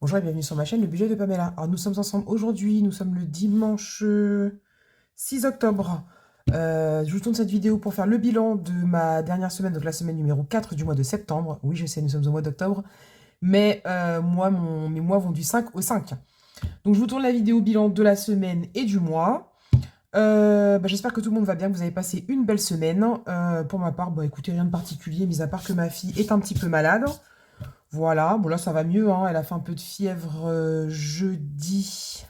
Bonjour et bienvenue sur ma chaîne, le budget de Pamela. Alors nous sommes ensemble aujourd'hui, nous sommes le dimanche 6 octobre. Je vous tourne cette vidéo pour faire le bilan de ma dernière semaine, donc la semaine numéro 4 du mois de septembre. Oui, je sais, nous sommes au mois d'octobre, mais mes mois vont du 5 au 5. Donc je vous tourne la vidéo bilan de la semaine et du mois. J'espère que tout le monde va bien, que vous avez passé une belle semaine. Pour ma part, écoutez, rien de particulier, mis à part que ma fille est un petit peu malade. Voilà, bon là ça va mieux, hein. Elle a fait un peu de fièvre jeudi,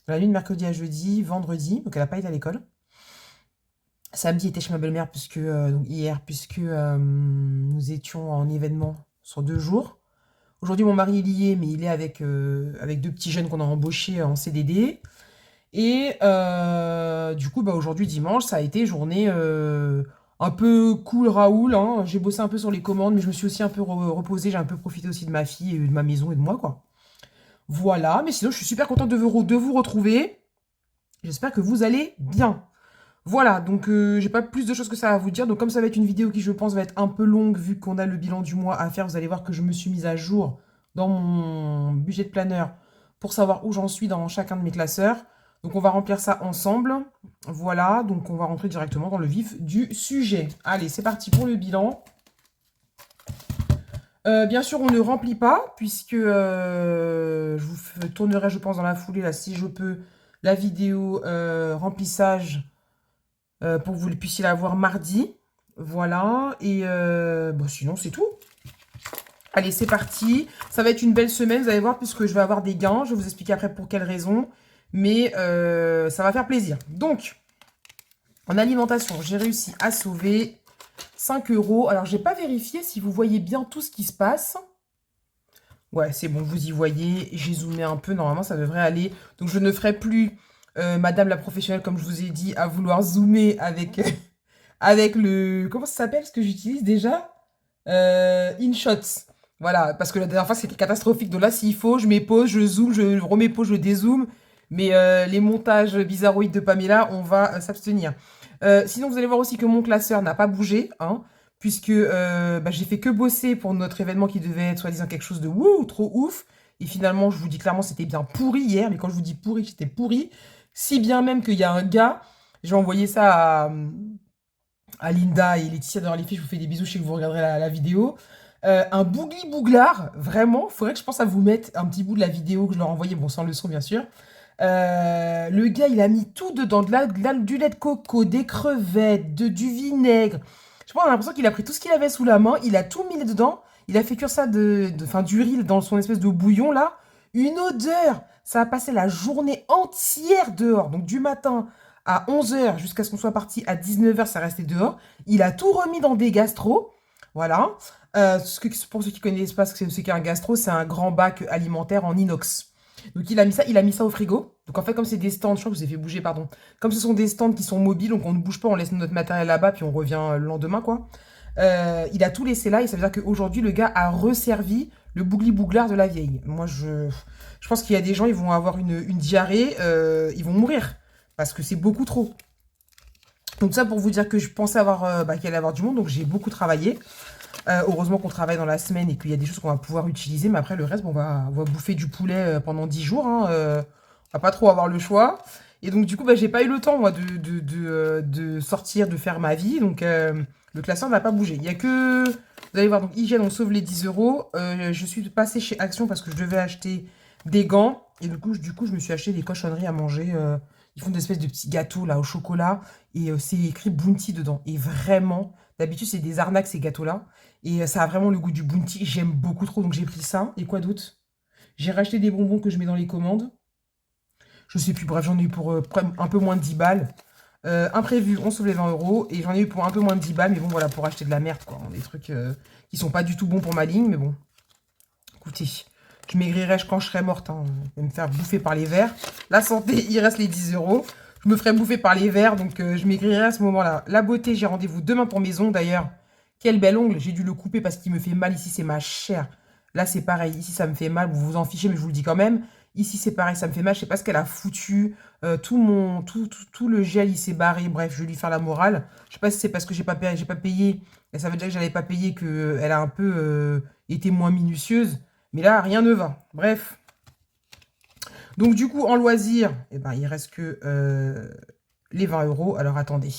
dans la nuit de mercredi à jeudi, vendredi, donc elle n'a pas été à l'école. Samedi était chez ma belle-mère donc hier, puisque nous étions en événement sur 2 jours. Aujourd'hui mon mari il y est, mais il est avec deux petits jeunes qu'on a embauchés en CDD. Et du coup aujourd'hui dimanche ça a été journée un peu cool Raoul, hein. J'ai bossé un peu sur les commandes, mais je me suis aussi un peu reposée, j'ai un peu profité aussi de ma fille, et de ma maison et de moi, quoi. Voilà, mais sinon je suis super contente de vous retrouver. J'espère que vous allez bien. Voilà, donc j'ai pas plus de choses que ça à vous dire. Donc comme ça va être une vidéo qui je pense va être un peu longue vu qu'on a le bilan du mois à faire, vous allez voir que je me suis mise à jour dans mon budget de planeur pour savoir où j'en suis dans chacun de mes classeurs. Donc on va remplir ça ensemble. Voilà, donc on va rentrer directement dans le vif du sujet. Allez, c'est parti pour le bilan. Bien sûr, on ne remplit pas, puisque je vous tournerai, je pense, dans la foulée, là, si je peux, la vidéo remplissage pour que vous puissiez la voir mardi. Voilà, et sinon, c'est tout. Allez, c'est parti. Ça va être une belle semaine, vous allez voir, puisque je vais avoir des gains. Je vais vous expliquer après pour quelles raisons. Mais ça va faire plaisir. Donc, en alimentation, j'ai réussi à sauver 5 euros. Alors, j'ai pas vérifié si vous voyez bien tout ce qui se passe. Ouais, c'est bon, vous y voyez. J'ai zoomé un peu. Normalement, ça devrait aller. Donc, je ne ferai plus Madame la professionnelle, comme je vous ai dit, à vouloir zoomer avec, avec le... Comment ça s'appelle ce que j'utilise déjà InShots. Voilà, parce que la dernière fois, c'était catastrophique. Donc là, s'il faut, je mets pause, je zoome, je remets pause, je dézoome. Mais les montages bizarroïdes de Pamela, on va s'abstenir. Sinon, vous allez voir aussi que mon classeur n'a pas bougé, hein, puisque j'ai fait que bosser pour notre événement qui devait être soi-disant quelque chose de wouh, trop ouf. Et finalement, je vous dis clairement, c'était bien pourri hier. Mais quand je vous dis pourri, c'était pourri. Si bien même qu'il y a un gars, j'ai envoyé ça à Linda et Laetitia dans les filles, je vous fais des bisous, je sais que vous regarderez la vidéo. Un bougli bouglard, vraiment, faudrait que je pense à vous mettre un petit bout de la vidéo que je leur ai envoyé, bon sans le son bien sûr. Le gars il a mis tout dedans, du lait de coco, des crevettes, du vinaigre. Je sais pas, on a l'impression qu'il a pris tout ce qu'il avait sous la main, il a tout mis dedans, il a fait cuire ça du riz dans son espèce de bouillon là. Une odeur, ça a passé la journée entière dehors, donc du matin à 11 h jusqu'à ce qu'on soit parti à 19 h, ça restait dehors. Il a tout remis dans des gastros. Voilà. Pour ceux qui connaissent pas ce qu'est un gastro, c'est un grand bac alimentaire en inox. Donc il a mis ça au frigo. Donc en fait, comme c'est des stands, je crois que je vous ai fait bouger, pardon. Comme ce sont des stands qui sont mobiles, donc on ne bouge pas, on laisse notre matériel là-bas, puis on revient le lendemain, quoi. Il a tout laissé là, et ça veut dire qu'aujourd'hui, le gars a resservi le bougli-bouglard de la vieille. Moi, je pense qu'il y a des gens, ils vont avoir une diarrhée, ils vont mourir. Parce que c'est beaucoup trop. Donc ça pour vous dire que je pensais qu'il allait avoir du monde, donc j'ai beaucoup travaillé. Heureusement qu'on travaille dans la semaine et qu'il y a des choses qu'on va pouvoir utiliser, mais après le reste, on va bouffer du poulet pendant 10 jours. Hein, on va pas trop avoir le choix. Et donc du coup, j'ai pas eu le temps moi de sortir, de faire ma vie. Donc le classeur n'a pas bougé. Il y a que, vous allez voir, donc hygiène, on sauve les 10 euros. Je suis passée chez Action parce que je devais acheter des gants. Et du coup je me suis acheté des cochonneries à manger. Ils font des espèces de petits gâteaux là au chocolat. Et c'est écrit Bounty dedans. Et vraiment, d'habitude c'est des arnaques ces gâteaux-là. Et ça a vraiment le goût du Bounty. J'aime beaucoup trop, donc j'ai pris ça. Et quoi d'autre? J'ai racheté des bonbons que je mets dans les commandes. Je sais plus, bref, j'en ai eu pour un peu moins de 10 balles. Imprévu, on sauve les 20 euros. Et j'en ai eu pour un peu moins de 10 balles. Mais bon, voilà, pour acheter de la merde, quoi. Des trucs qui sont pas du tout bons pour ma ligne. Mais bon, écoutez, je maigrirai quand je serai morte. Hein. Je vais me faire bouffer par les vers. La santé, il reste les 10 euros. Je me ferai bouffer par les vers, donc je maigrirai à ce moment-là. La beauté, j'ai rendez-vous demain pour mes ongles, d'ailleurs. Quel bel ongle. J'ai dû le couper parce qu'il me fait mal. Ici, c'est ma chair. Là, c'est pareil. Ici, ça me fait mal. Vous vous en fichez, mais je vous le dis quand même. Ici, c'est pareil. Ça me fait mal. Je sais pas ce qu'elle a foutu. Tout le gel, il s'est barré. Bref, je vais lui faire la morale. Je sais pas si c'est parce que j'ai pas payé. Et ça veut dire que j'avais pas payé qu'elle a un peu été moins minutieuse. Mais là, rien ne va. Bref. Donc, du coup, en loisir, eh ben, il reste que les 20 euros. Alors, attendez.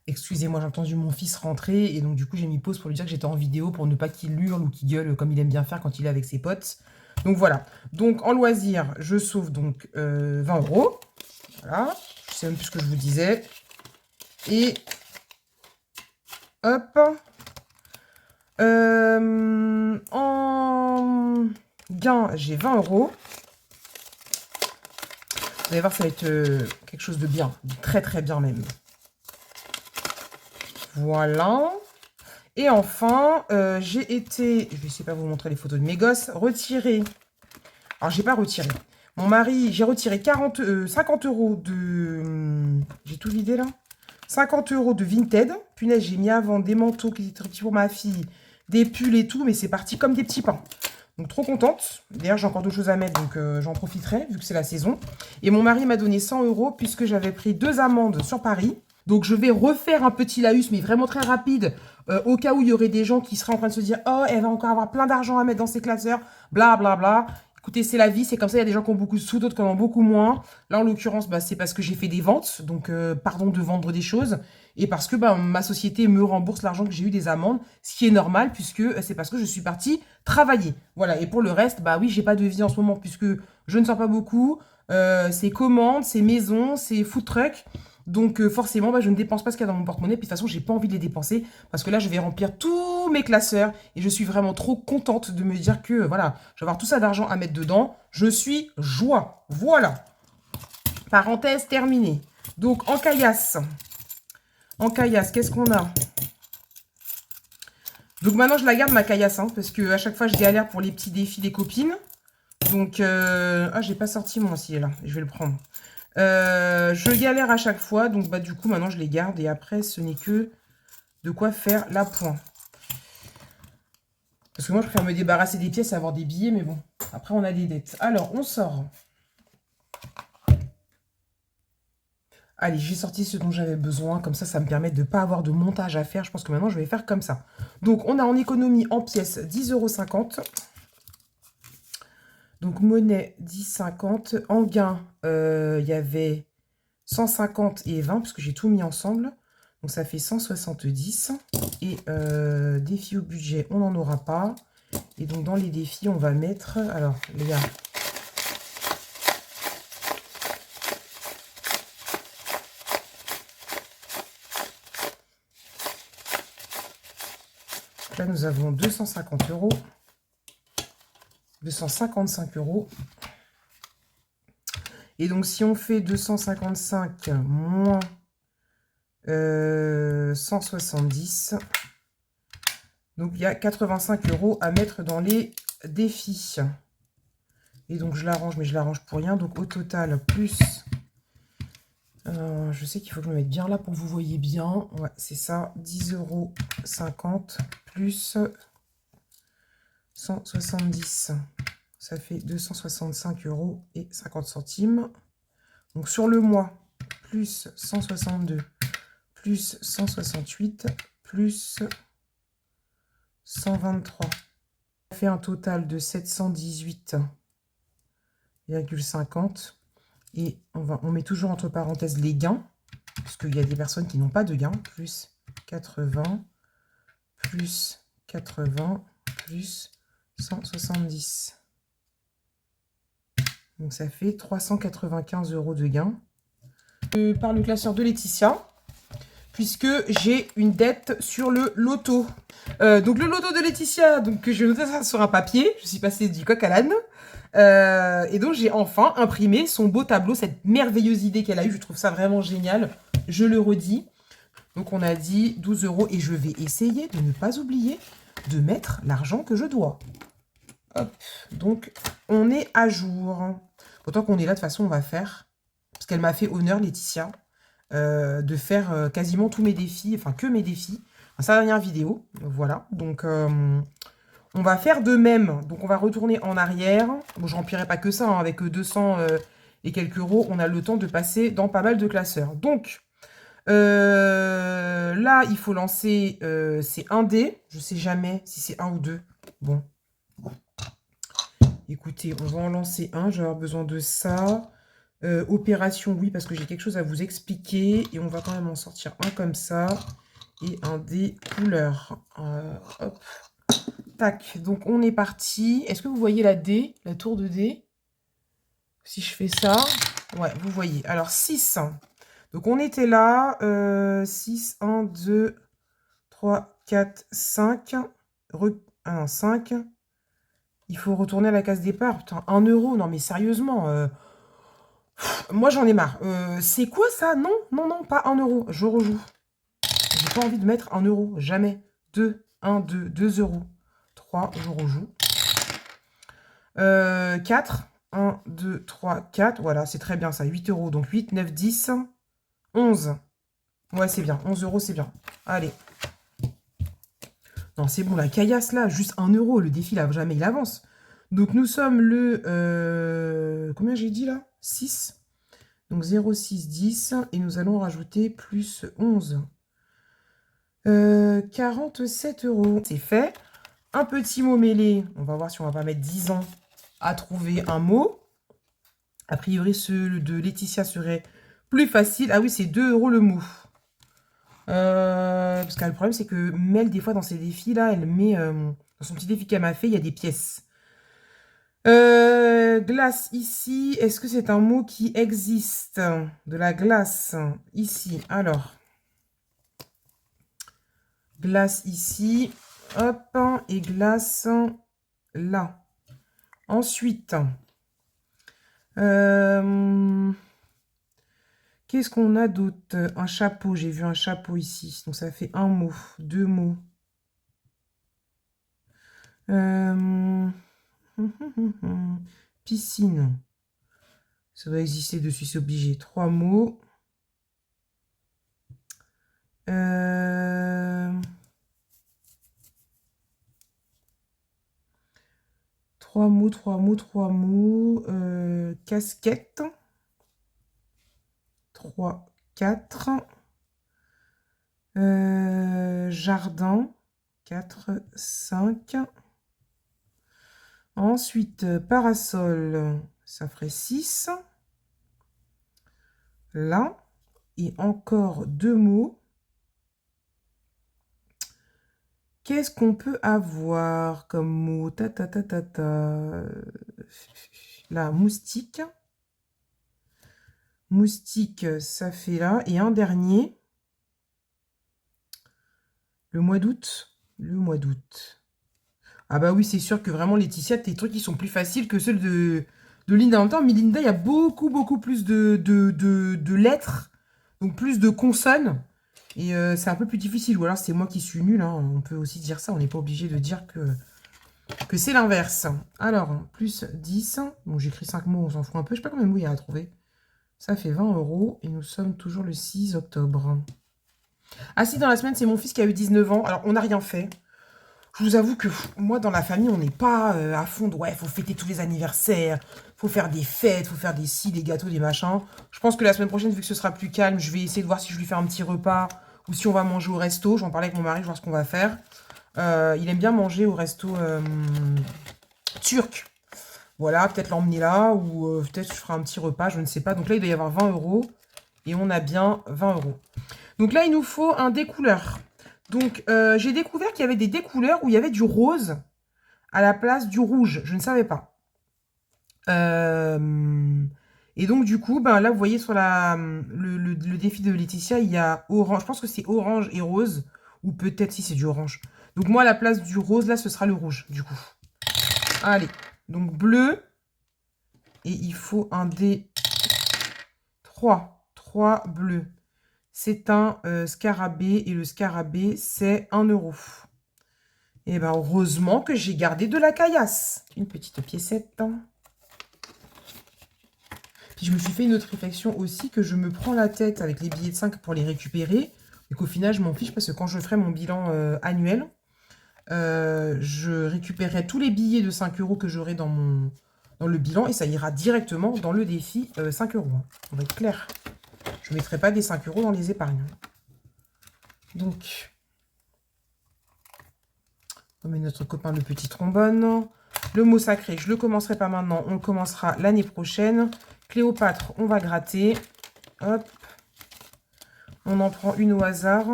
Excusez-moi, j'ai entendu mon fils rentrer. Et donc, du coup, j'ai mis pause pour lui dire que j'étais en vidéo pour ne pas qu'il hurle ou qu'il gueule comme il aime bien faire quand il est avec ses potes. Donc, voilà. Donc, en loisir, je sauve donc 20 euros. Voilà. Je sais même plus ce que je vous disais. Et hop. En gain, j'ai 20 euros. Vous allez voir, ça va être quelque chose de bien. Très, très bien même. Voilà. Et enfin, j'ai été... Je vais essayer de pas vous montrer les photos de mes gosses. Retirer. Alors, j'ai pas retiré. Mon mari, j'ai retiré 50 euros de... J'ai tout vidé, là. 50 euros de Vinted. Punaise, j'ai mis avant des manteaux qui étaient très petits pour ma fille, des pulls et tout, mais c'est parti comme des petits pains. Donc, trop contente. D'ailleurs, j'ai encore d'autres choses à mettre, donc j'en profiterai, vu que c'est la saison. Et mon mari m'a donné 100 euros, puisque j'avais pris 2 amendes sur Paris. Donc, je vais refaire un petit laïus, mais vraiment très rapide, au cas où il y aurait des gens qui seraient en train de se dire « Oh, elle va encore avoir plein d'argent à mettre dans ses classeurs, bla bla bla ». Écoutez, c'est la vie, c'est comme ça, il y a des gens qui ont beaucoup de sous, d'autres qui en ont beaucoup moins. Là, en l'occurrence, bah, c'est parce que j'ai fait des ventes, donc pardon de vendre des choses, et parce que bah, ma société me rembourse l'argent que j'ai eu des amendes, ce qui est normal, puisque c'est parce que je suis partie travailler. Voilà, et pour le reste, bah oui, j'ai pas de vie en ce moment, puisque je ne sors pas beaucoup, c'est commandes, c'est maison, c'est food truck, donc forcément, bah, je ne dépense pas ce qu'il y a dans mon porte-monnaie, puis de toute façon, j'ai pas envie de les dépenser, parce que là, je vais remplir tous mes classeurs, et je suis vraiment trop contente de me dire que, voilà, je vais avoir tout ça d'argent à mettre dedans. Je suis joie. Voilà. Parenthèse terminée. Donc, en caillasse. En caillasse, qu'est-ce qu'on a? Donc, maintenant, je la garde, ma caillasse, hein, parce que à chaque fois, je galère pour les petits défis des copines. Donc, ah, j'ai pas sorti mon aussi, là. Je vais le prendre. Je galère à chaque fois, donc bah du coup maintenant je les garde et après ce n'est que de quoi faire l'appoint. Parce que moi je préfère me débarrasser des pièces et avoir des billets, mais bon, après on a des dettes. Alors on sort. Allez, j'ai sorti ce dont j'avais besoin, comme ça me permet de ne pas avoir de montage à faire. Je pense que maintenant je vais faire comme ça. Donc on a en économie en pièces 10,50 €. Donc monnaie 10,50 €. En gain, il y avait 150 et 20, parce que j'ai tout mis ensemble. Donc ça fait 170. Et défi au budget, on n'en aura pas. Et donc dans les défis, on va mettre... Alors, les gars... Là, nous avons 250 €. 255 €. Et donc, si on fait 255 moins 170, donc il y a 85 € à mettre dans les défis. Et donc, je l'arrange, mais je l'arrange pour rien. Donc, au total, plus... je sais qu'il faut que je me mette bien là pour que vous voyez bien. Ouais, c'est ça. 10,50 € plus 170. Ça fait 265 € et 50 centimes. Donc sur le mois, plus 162, plus 168, plus 123. Ça fait un total de 718,50. Et on met toujours entre parenthèses les gains, parce qu'il y a des personnes qui n'ont pas de gains. Plus 80, plus 80, plus 170. Donc ça fait 395 € de gain. Par le classeur de Laetitia, puisque j'ai une dette sur le loto. Donc le loto de Laetitia, donc je vais noter ça sur un papier. Je suis passée du coq à l'âne. Et donc j'ai enfin imprimé son beau tableau, cette merveilleuse idée qu'elle a eue. Je trouve ça vraiment génial. Je le redis. Donc on a dit 12 € et je vais essayer de ne pas oublier de mettre l'argent que je dois. Hop. Donc on est à jour. Autant qu'on est là, de toute façon, on va faire, parce qu'elle m'a fait honneur, Laetitia, de faire quasiment tous mes défis, enfin que mes défis, dans sa dernière vidéo. Voilà, donc on va faire de même. Donc on va retourner en arrière. Bon, je remplirai pas que ça, hein, avec 200 et quelques euros, on a le temps de passer dans pas mal de classeurs. Donc là, il faut lancer, c'est un dé. Je sais jamais si c'est un ou deux. Bon, Écoutez, on va en lancer un. Je vais avoir besoin de ça. Opération, oui, parce que j'ai quelque chose à vous expliquer. Et on va quand même en sortir un comme ça. Et un des couleurs. Hop. Tac. Donc, on est parti. Est-ce que vous voyez la D, la tour de D? Si je fais ça, ouais, vous voyez. Alors, 6. Donc, on était là. 6, 1, 2, 3, 4, 5. 1, 5. Il faut retourner à la case départ. Putain, 1 euro. Non, mais sérieusement. Moi, j'en ai marre. C'est quoi ça? Non, non, non, pas 1 euro. Je rejoue. J'ai pas envie de mettre 1 euro. Jamais. 2, 1, 2, 2 euros. 3, je rejoue. 4. 1, 2, 3, 4. Voilà, c'est très bien ça. 8 euros. Donc 8, 9, 10, 11. Ouais, c'est bien. 11 euros, c'est bien. Allez. Non, c'est bon, la caillasse là, juste 1 euro. Le défi, là, jamais il avance. Donc nous sommes le... combien j'ai dit là? 6. Donc 0, 6, 10. Et nous allons rajouter plus 11. 47 euros. C'est fait. Un petit mot mêlé. On va voir si on va pas mettre 10 ans à trouver un mot. A priori, ceux de Laetitia serait plus facile. Ah oui, c'est 2 euros le mot. Parce que le problème, c'est que Mel, des fois, dans ses défis, là, elle met... dans son petit défi qu'elle m'a fait, il y a des pièces. Glace, ici. Est-ce que c'est un mot qui existe? De la glace, ici. Alors. Glace, ici. Hop. Et glace, là. Ensuite... qu'est-ce qu'on a d'autre? Un chapeau, j'ai vu un chapeau ici. Donc ça fait un mot, 2 mots. Piscine. Ça doit exister dessus, c'est obligé. 3 mots. 3 mots, 3 mots, 3 mots. Casquette. 3, 4. Jardin. 4, 5. Ensuite, parasol, ça ferait 6. Là. Et encore 2 mots. Qu'est-ce qu'on peut avoir comme mot? Ta, ta, ta, ta, ta. Là, moustique. Moustique, ça fait là. Et un dernier. Le mois d'août. Le mois d'août. Ah bah oui, c'est sûr que vraiment, Laetitia, tes trucs, ils sont plus faciles que ceux de Linda. En même temps, mais Linda, il y a beaucoup, beaucoup plus de lettres. Donc plus de consonnes. Et c'est un peu plus difficile. Ou alors, c'est moi qui suis nulle. Hein. On peut aussi dire ça. On n'est pas obligé de dire que c'est l'inverse. Alors, plus 10. Bon, j'écris 5 mots, on s'en fout un peu. Je sais pas combien de mots il y a à trouver. Ça fait 20 euros. Et nous sommes toujours le 6 octobre. Ah si, dans la semaine, c'est mon fils qui a eu 19 ans. Alors, on n'a rien fait. Je vous avoue que moi, dans la famille, on n'est pas à fond de... Ouais, il faut fêter tous les anniversaires, faut faire des fêtes, faut faire des ci, des gâteaux, des machins. Je pense que la semaine prochaine, vu que ce sera plus calme, je vais essayer de voir si je lui fais un petit repas ou si on va manger au resto. J'en parlais avec mon mari, je vais voir ce qu'on va faire. Il aime bien manger au resto turc. Voilà, peut-être l'emmener là ou peut-être je ferai un petit repas, je ne sais pas. Donc là, il doit y avoir 20 euros et on a bien 20 euros. Donc là, il nous faut un découleur. Donc, j'ai découvert qu'il y avait des découleurs où il y avait du rose à la place du rouge. Je ne savais pas. Et donc, du coup, ben, là, vous voyez sur le défi de Laetitia, il y a orange. Je pense que c'est orange et rose. Ou peut-être si c'est du orange. Donc, moi, à la place du rose, là, ce sera le rouge, du coup. Allez. Donc, bleu. Et il faut un dé 3. 3 bleus. C'est un scarabée. Et le scarabée, c'est 1 euro. Et bien, heureusement que j'ai gardé de la caillasse. Une petite piécette. Puis je me suis fait une autre réflexion aussi, que je me prends la tête avec les billets de 5 pour les récupérer. Et qu'au final, je m'en fiche parce que quand je ferai mon bilan annuel, je récupérerai tous les billets de 5 euros que j'aurai dans le bilan. Et ça ira directement dans le défi 5 euros. Hein. On va être clair. Je ne mettrai pas des 5 euros dans les épargnes. Donc... on met notre copain le petit trombone. Le mot sacré, je le commencerai pas maintenant. On le commencera l'année prochaine. Cléopâtre, on va gratter. Hop. On en prend une au hasard.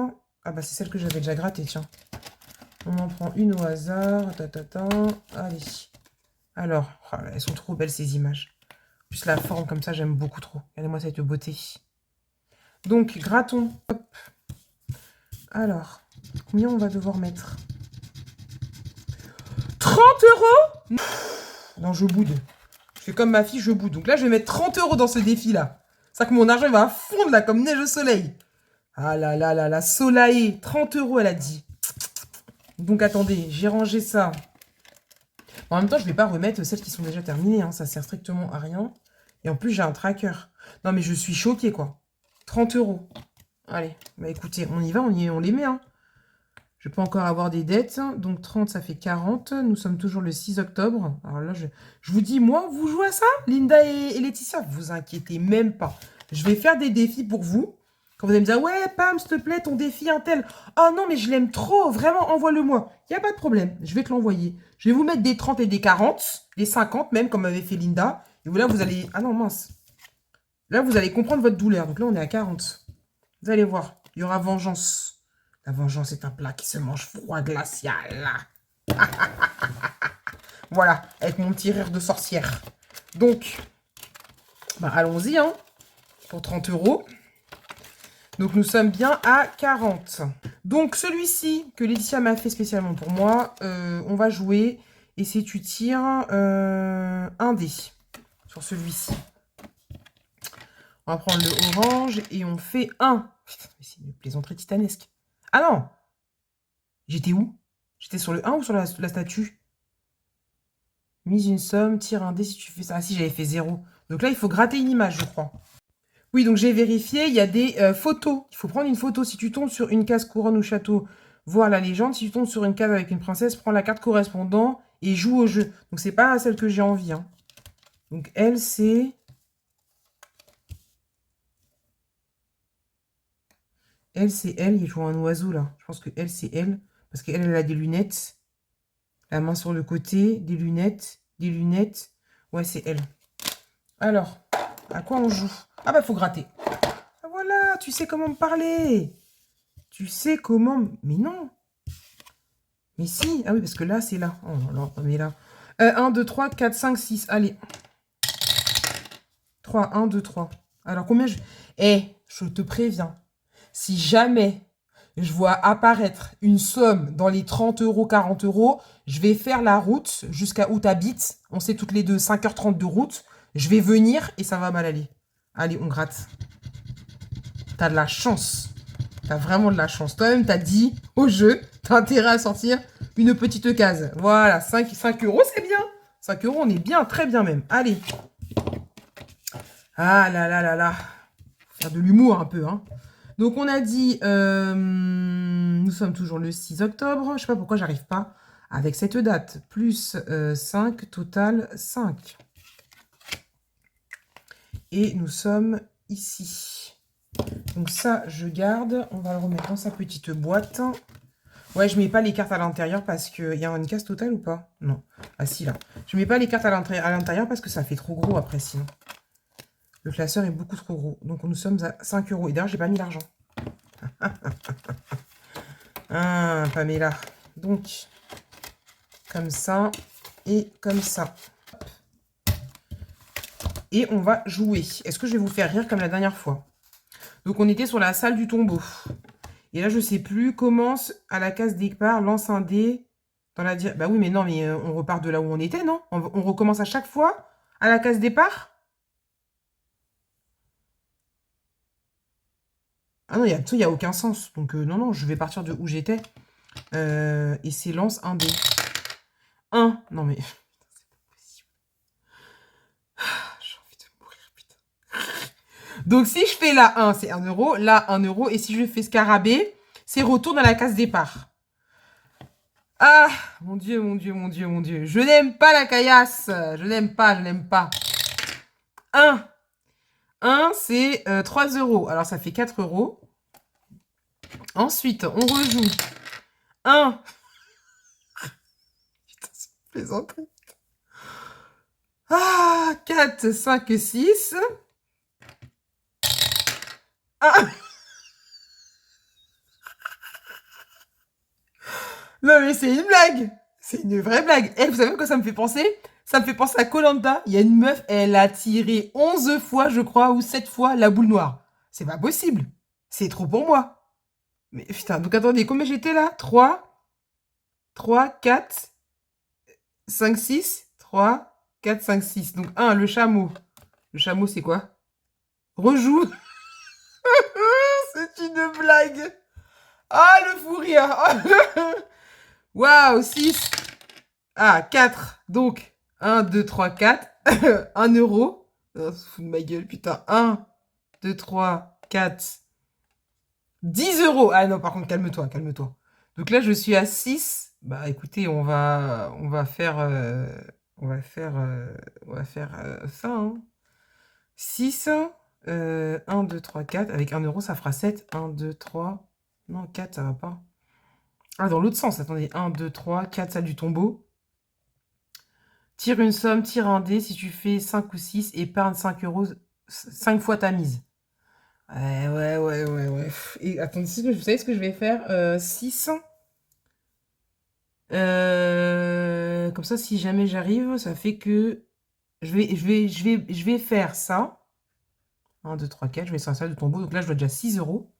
Ah bah c'est celle que j'avais déjà grattée, tiens. On en prend une au hasard. Allez. Alors, oh là, elles sont trop belles ces images. En plus la forme comme ça, j'aime beaucoup trop. Regardez-moi cette beauté. Donc, grattons. Hop. Alors, combien on va devoir mettre? 30 €? Non, je boude. Je fais comme ma fille, je boude. Donc là, je vais mettre 30 € dans ce défi-là. C'est ça que mon argent va fondre là, comme neige au soleil. Ah là là là là, Solae. 30 €, elle a dit. Donc attendez, j'ai rangé ça. En même temps, je ne vais pas remettre celles qui sont déjà terminées. Hein. Ça sert strictement à rien. Et en plus, j'ai un tracker. Non, mais je suis choquée, quoi. 30 €. Allez, bah écoutez, on y va, on les met. Hein. Je peux encore avoir des dettes. Donc 30, ça fait 40. Nous sommes toujours le 6 octobre. Alors là, je vous dis, moi, vous jouez à ça, Linda et Laetitia? Vous inquiétez même pas. Je vais faire des défis pour vous. Quand vous allez me dire, ouais, Pam, s'il te plaît, ton défi, un tel. Oh non, mais je l'aime trop. Vraiment, envoie-le-moi. Il n'y a pas de problème. Je vais te l'envoyer. Je vais vous mettre des 30 et des 40. Des 50 même, comme avait fait Linda. Et là, vous allez... Ah non, mince. Là, vous allez comprendre votre douleur. Donc là, on est à 40. Vous allez voir. Il y aura vengeance. La vengeance est un plat qui se mange froid glacial. Voilà, avec mon petit rire de sorcière. Donc, bah, allons-y, hein, pour 30 €. Donc, nous sommes bien à 40. Donc, celui-ci que Laetitia m'a fait spécialement pour moi, on va jouer. Et c'est tu tires un dé sur celui-ci. On va prendre le orange et on fait un. Putain, mais c'est une plaisanterie titanesque. Ah non! J'étais où? J'étais sur le 1 ou sur la statue? Mise une somme, tire un dé si tu fais ça. Ah si, j'avais fait 0. Donc là, il faut gratter une image, je crois. Oui, donc j'ai vérifié, il y a des photos. Il faut prendre une photo. Si tu tombes sur une case couronne ou château, voir la légende. Si tu tombes sur une case avec une princesse, prends la carte correspondant et joue au jeu. Donc c'est pas celle que j'ai envie. Hein. Donc elle, c'est... Elle, c'est elle. Il joue un oiseau, là. Je pense que elle, c'est elle. Parce qu'elle, elle a des lunettes. La main sur le côté, des lunettes, des lunettes. Ouais, c'est elle. Alors, à quoi on joue? Ah bah, faut gratter. Ah, voilà, tu sais comment me parler. Tu sais comment... Mais non. Mais si. Ah oui, parce que là, c'est là. Oh là là, on est là. 1, 2, 3, 4, 5, 6. Allez. 3, 1, 2, 3. Alors, combien je... Eh, je te préviens. Si jamais je vois apparaître une somme dans les 30 €, 40 €, je vais faire la route jusqu'à où tu habites. On sait toutes les deux 5h30 de route. Je vais venir et ça va mal aller. Allez, on gratte. T'as de la chance. T'as vraiment de la chance. Toi-même, t'as dit au jeu, t'as intérêt à sortir une petite case. Voilà, 5 €, c'est bien. 5 €, on est bien, très bien même. Allez. Ah là là là là. Faut faire de l'humour un peu, hein. Donc, on a dit, nous sommes toujours le 6 octobre. Je ne sais pas pourquoi j'arrive pas avec cette date. Plus 5, total 5. Et nous sommes ici. Donc ça, je garde. On va le remettre dans sa petite boîte. Ouais, je ne mets pas les cartes à l'intérieur parce qu'il y a une case totale ou pas? Non. Ah si, là. Je ne mets pas les cartes à l'intérieur parce que ça fait trop gros après, sinon. Le classeur est beaucoup trop gros. Donc, nous sommes à 5 €. Et d'ailleurs, j'ai pas mis l'argent. Ah, Pamela. Donc, comme ça et comme ça. Et on va jouer. Est-ce que je vais vous faire rire comme la dernière fois? Donc, on était sur la salle du tombeau. Et là, je sais plus. Commence à la case départ. Lance un dé. Dans la... Bah oui, mais non, mais on repart de là où on était, non? On recommence à chaque fois à la case départ? Ah non, il n'y a aucun sens. Donc, non, non, je vais partir de où j'étais. Et c'est lance un dé. 1. Non, mais... c'est pas possible. J'ai envie de mourir, putain. Donc, si je fais là 1, c'est 1 €. Là, 1 €. Et si je fais scarabée, c'est retourne à la case départ. Ah, mon Dieu, mon Dieu, mon Dieu, mon Dieu. Je n'aime pas la caillasse. Je n'aime pas, je n'aime pas. 1. 1, c'est 3 €. Alors, ça fait 4 €. Ensuite, on rejoue. 1. Putain, c'est une plaisanterie. Ah, 4, 5, 6. Ah, non, mais c'est une blague. C'est une vraie blague. Et vous savez quoi ça me fait penser? Ça me fait penser à koh. Il y a une meuf, elle a tiré 11 fois, je crois, ou 7 fois la boule noire. C'est pas possible. C'est trop pour moi. Mais putain, donc attendez, combien j'étais là? 3, 4, 5, 6. 3, 4, 5, 6. Donc 1, le chameau. Le chameau, c'est quoi? Rejoue. C'est une blague. Ah, le fou rire. Waouh, 6. Ah, 4. Donc, 1, 2, 3, 4. 1 euro. Oh, se fout de ma gueule, putain. 1, 2, 3, 4. 10 euros. Ah non, par contre, calme-toi, calme-toi. Donc là, je suis à 6. Bah écoutez, on va faire, ça. Hein. 6. 1, 2, 3, 4. Avec 1 euro, ça fera 7. 1, 2, 3. Non, 4, ça va pas. Ah, dans l'autre sens, attendez. 1, 2, 3, 4, ça du tombeau. Tire une somme, tire un dé. Si tu fais 5 ou 6, épargne 5 euros 5 fois ta mise. Ouais. Et attendez, vous savez ce que je vais faire? 6. Comme ça, si jamais j'arrive, ça fait que je vais faire ça. 1, 2, 3, 4. Je vais sur la salle de tombeau. Donc là, je dois déjà 6 euros.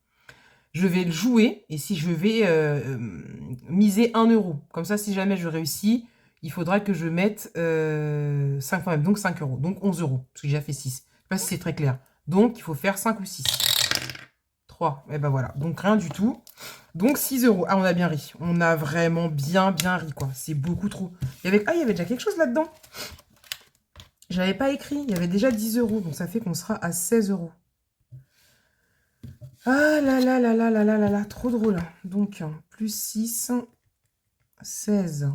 Je vais le jouer. Et si je vais miser 1 euro. Comme ça, si jamais je réussis, il faudra que je mette 5 fois même. Donc 5 euros. Donc 11 euros. Parce que j'ai déjà fait 6. Je sais pas si c'est très clair. Donc, il faut faire 5 ou 6. 3. Et ben voilà. Donc rien du tout. Donc 6 euros. Ah, on a bien ri. On a vraiment bien ri, quoi. C'est beaucoup trop. Il y avait déjà quelque chose là-dedans. Je l'avais pas écrit. Il y avait déjà 10 euros. Donc ça fait qu'on sera à 16 euros. Ah là là là là là là là là. Trop drôle. Donc, plus 6, 16.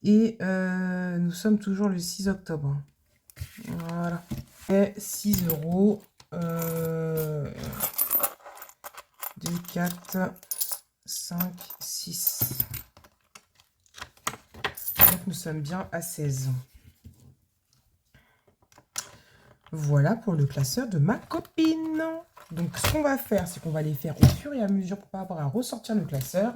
Et nous sommes toujours le 6 octobre. Voilà. Et 6 euros. 2, 4, 5, 6. Donc nous sommes bien à 16. Voilà pour le classeur de ma copine. Donc ce qu'on va faire, c'est qu'on va les faire au fur et à mesure pour pas avoir à ressortir le classeur.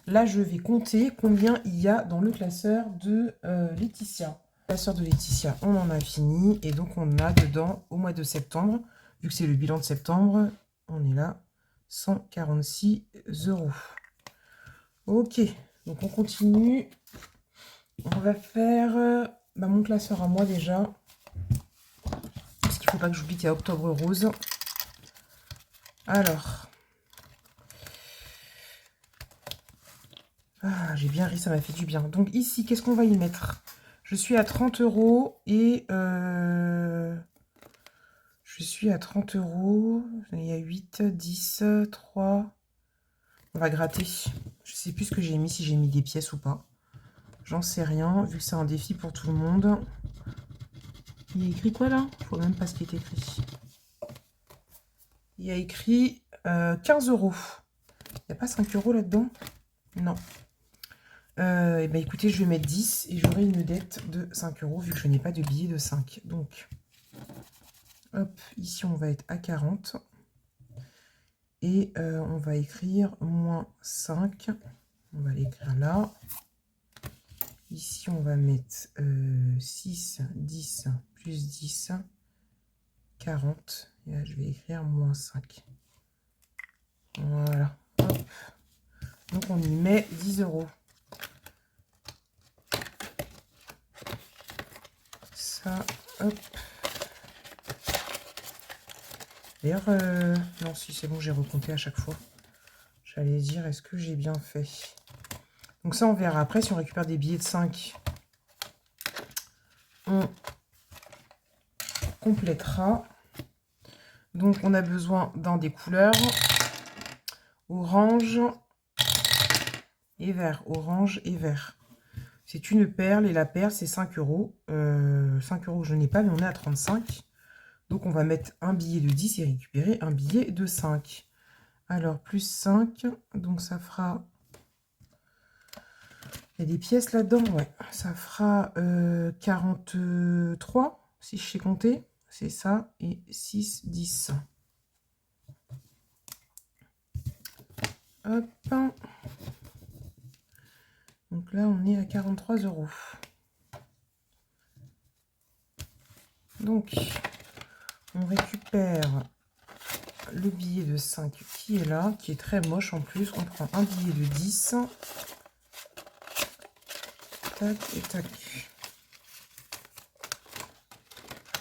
Là, je vais compter combien il y a dans le classeur de Laetitia. Le classeur de Laetitia, on en a fini. Et donc on a dedans, au mois de septembre, vu que c'est le bilan de septembre, on est là, 146 euros. Ok, donc on continue. On va faire mon classeur à moi déjà. Parce qu'il ne faut pas que j'oublie qu'il y a Octobre Rose. Alors. Ah, j'ai bien ri, ça m'a fait du bien. Donc ici, qu'est-ce qu'on va y mettre? Je suis à 30 euros et... je suis à 30 euros. Il y a 8, 10, 3. On va gratter. Je sais plus ce que j'ai mis, si j'ai mis des pièces ou pas. J'en sais rien, vu que c'est un défi pour tout le monde. Il y a écrit quoi là? Je vois même pas ce qui est écrit. Il y a écrit 15 euros. Il n'y a pas 5 euros là-dedans? Non. Et ben écoutez, je vais mettre 10 et j'aurai une dette de 5 euros vu que je n'ai pas de billet de 5. Donc, hop, ici on va être à 40. Et on va écrire moins 5. On va l'écrire là. Ici, on va mettre 6, 10, plus 10, 40. Et là, je vais écrire moins 5. Voilà. Hop. Donc, on y met 10 euros. Ça, hop. D'ailleurs, non, si c'est bon, j'ai recompté à chaque fois. J'allais dire, est-ce que j'ai bien fait? Donc ça, on verra après. Si on récupère des billets de 5, on complétera. Donc, on a besoin dans des couleurs. Orange et vert. Orange et vert. C'est une perle et la perle, c'est 5 euros. 5 euros, je n'ai pas, mais on est à 35. Donc, on va mettre un billet de 10 et récupérer un billet de 5. Alors, plus 5. Donc, ça fera... Il y a des pièces là-dedans, ouais. Ça fera 43, si je sais compter. C'est ça, et 6, 10. Hop. Donc là, on est à 43 €. Donc, on récupère le billet de 5 qui est là, qui est très moche en plus. On prend un billet de 10. Tac et tac.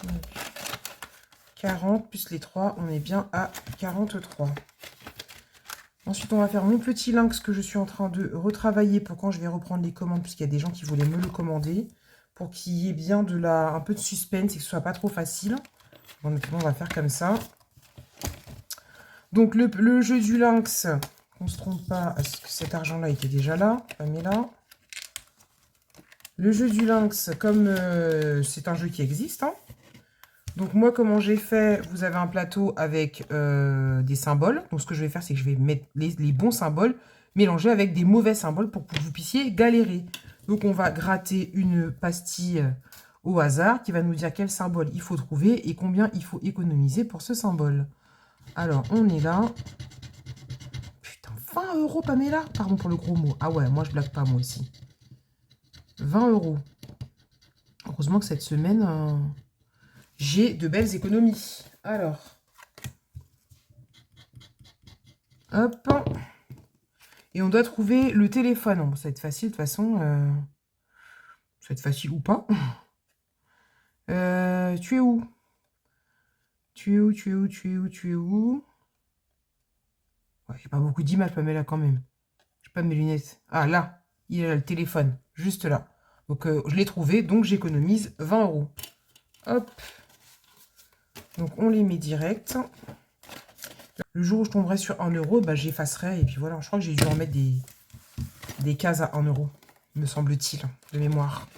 Donc, 40 plus les 3, on est bien à 43. Ensuite, on va faire mon petit lynx que je suis en train de retravailler pour quand je vais reprendre les commandes, puisqu'il y a des gens qui voulaient me le commander, pour qu'il y ait bien un peu de suspense et que ce soit pas trop facile. Bon, on va faire comme ça. Donc, le jeu du lynx, qu'on ne se trompe pas, est-ce que cet argent-là était déjà là? Pamela. Le jeu du lynx, comme c'est un jeu qui existe, hein. Donc moi, comment j'ai fait, vous avez un plateau avec des symboles. Donc ce que je vais faire, c'est que je vais mettre les bons symboles mélangés avec des mauvais symboles pour que vous puissiez galérer. Donc on va gratter une pastille au hasard qui va nous dire quel symbole il faut trouver et combien il faut économiser pour ce symbole. Alors, on est là. Putain, 20 € Pamela. Pardon pour le gros mot. Ah ouais, moi je blague pas moi aussi. 20 €. Heureusement que cette semaine... j'ai de belles économies. Alors, hop. Et on doit trouver le téléphone. Bon, ça va être facile de toute façon. Ça va être facile ou pas. Tu es où? Tu es où? Tu es où? Tu es où? Tu es où? Ouais, j'ai pas beaucoup d'images, Pamela, quand même. J'ai pas mes lunettes. Ah, là. Il y a le téléphone. Juste là. Donc, je l'ai trouvé. Donc, j'économise 20 €. Hop. Donc, on les met direct. Le jour où je tomberai sur 1 €, bah, j'effacerai. Et puis voilà, je crois que j'ai dû en mettre des cases à 1 €, me semble-t-il, de mémoire.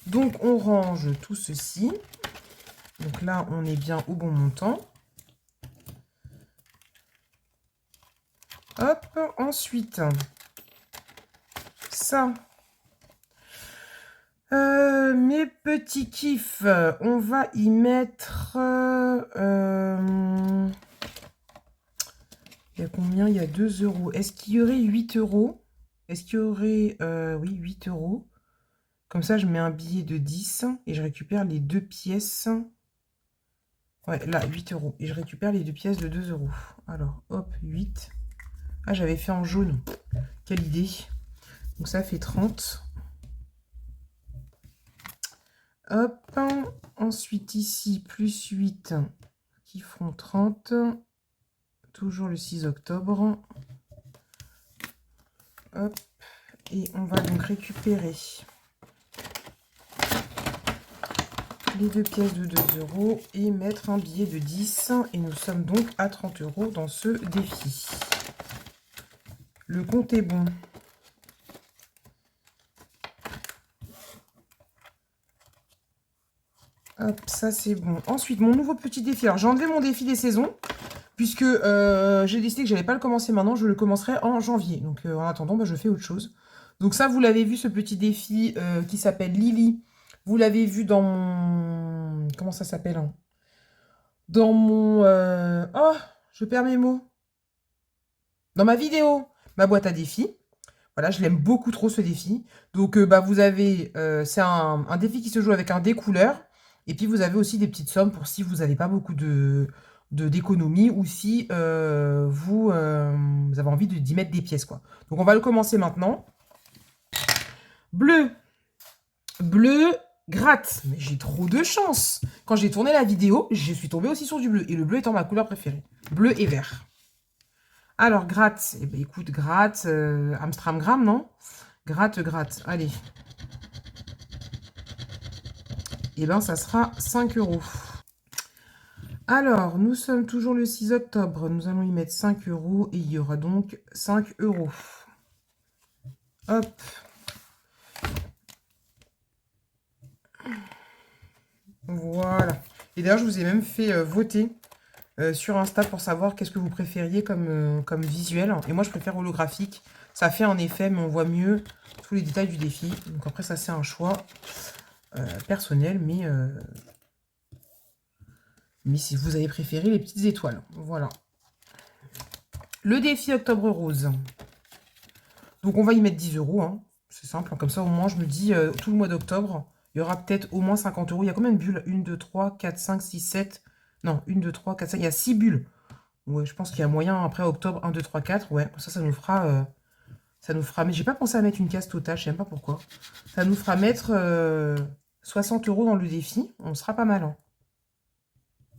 Donc, on range tout ceci. Donc là, on est bien au bon montant. Hop, ensuite, ça... mes petits kiffs, on va y mettre... il y a combien? Il y a 2 €. Est-ce qu'il y aurait 8 €? Est-ce qu'il y aurait... oui, 8 €. Comme ça, je mets un billet de 10 et je récupère les 2 pièces. Ouais, là, 8 €. Et je récupère les 2 pièces de 2 €. Alors, hop, 8. Ah, j'avais fait en jaune. Quelle idée. Donc, ça fait 30. Hop, ensuite ici, plus 8 qui feront 30. Toujours le 6 octobre. Hop, et on va donc récupérer les 2 pièces de 2 € et mettre un billet de 10. Et nous sommes donc à 30 € dans ce défi. Le compte est bon. Hop, ça c'est bon. Ensuite, mon nouveau petit défi. Alors, j'ai enlevé mon défi des saisons, puisque j'ai décidé que je n'allais pas le commencer maintenant. Je le commencerai en janvier. Donc, en attendant, bah, je fais autre chose. Donc ça, vous l'avez vu, ce petit défi qui s'appelle Lily. Vous l'avez vu dans mon... Comment ça s'appelle, hein? Dans mon... Oh, je perds mes mots. Dans ma vidéo, ma boîte à défis. Voilà, je l'aime beaucoup trop, ce défi. Donc, bah, vous avez... c'est un défi qui se joue avec un dé couleur. Et puis, vous avez aussi des petites sommes pour si vous n'avez pas beaucoup d'économie ou si vous avez envie d'y mettre des pièces, quoi. Donc, on va le commencer maintenant. Bleu. Bleu, gratte. Mais j'ai trop de chance. Quand j'ai tourné la vidéo, je suis tombée aussi sur du bleu. Et le bleu étant ma couleur préférée. Bleu et vert. Alors, gratte. Eh bien, écoute, gratte. Amstramgram, non? Gratte, gratte. Allez. Eh bien, ça sera 5 €. Alors, nous sommes toujours le 6 octobre. Nous allons y mettre 5 € et il y aura donc 5 €. Hop. Voilà. Et d'ailleurs, je vous ai même fait voter sur Insta pour savoir qu'est-ce que vous préfériez comme visuel. Et moi, je préfère holographique. Ça fait un effet, mais on voit mieux tous les détails du défi. Donc après, ça, c'est un choix personnel, mais si vous avez préféré les petites étoiles. Voilà. Le défi Octobre Rose. Donc, on va y mettre 10 €. Hein. C'est simple. Hein. Comme ça, au moins, je me dis, tout le mois d'octobre, il y aura peut-être au moins 50 €. Il y a combien de bulles? 1, 2, 3, 4, 5, 6, 7. Non, 1, 2, 3, 4, 5. Il y a 6 bulles. Ouais, je pense qu'il y a moyen après octobre. 1, 2, 3, 4. Ouais, ça nous fera... ça nous fera... Mais j'ai pas pensé à mettre une case totale. Je sais même pas pourquoi. Ça nous fera mettre 60 € dans le défi. On sera pas mal. Hein.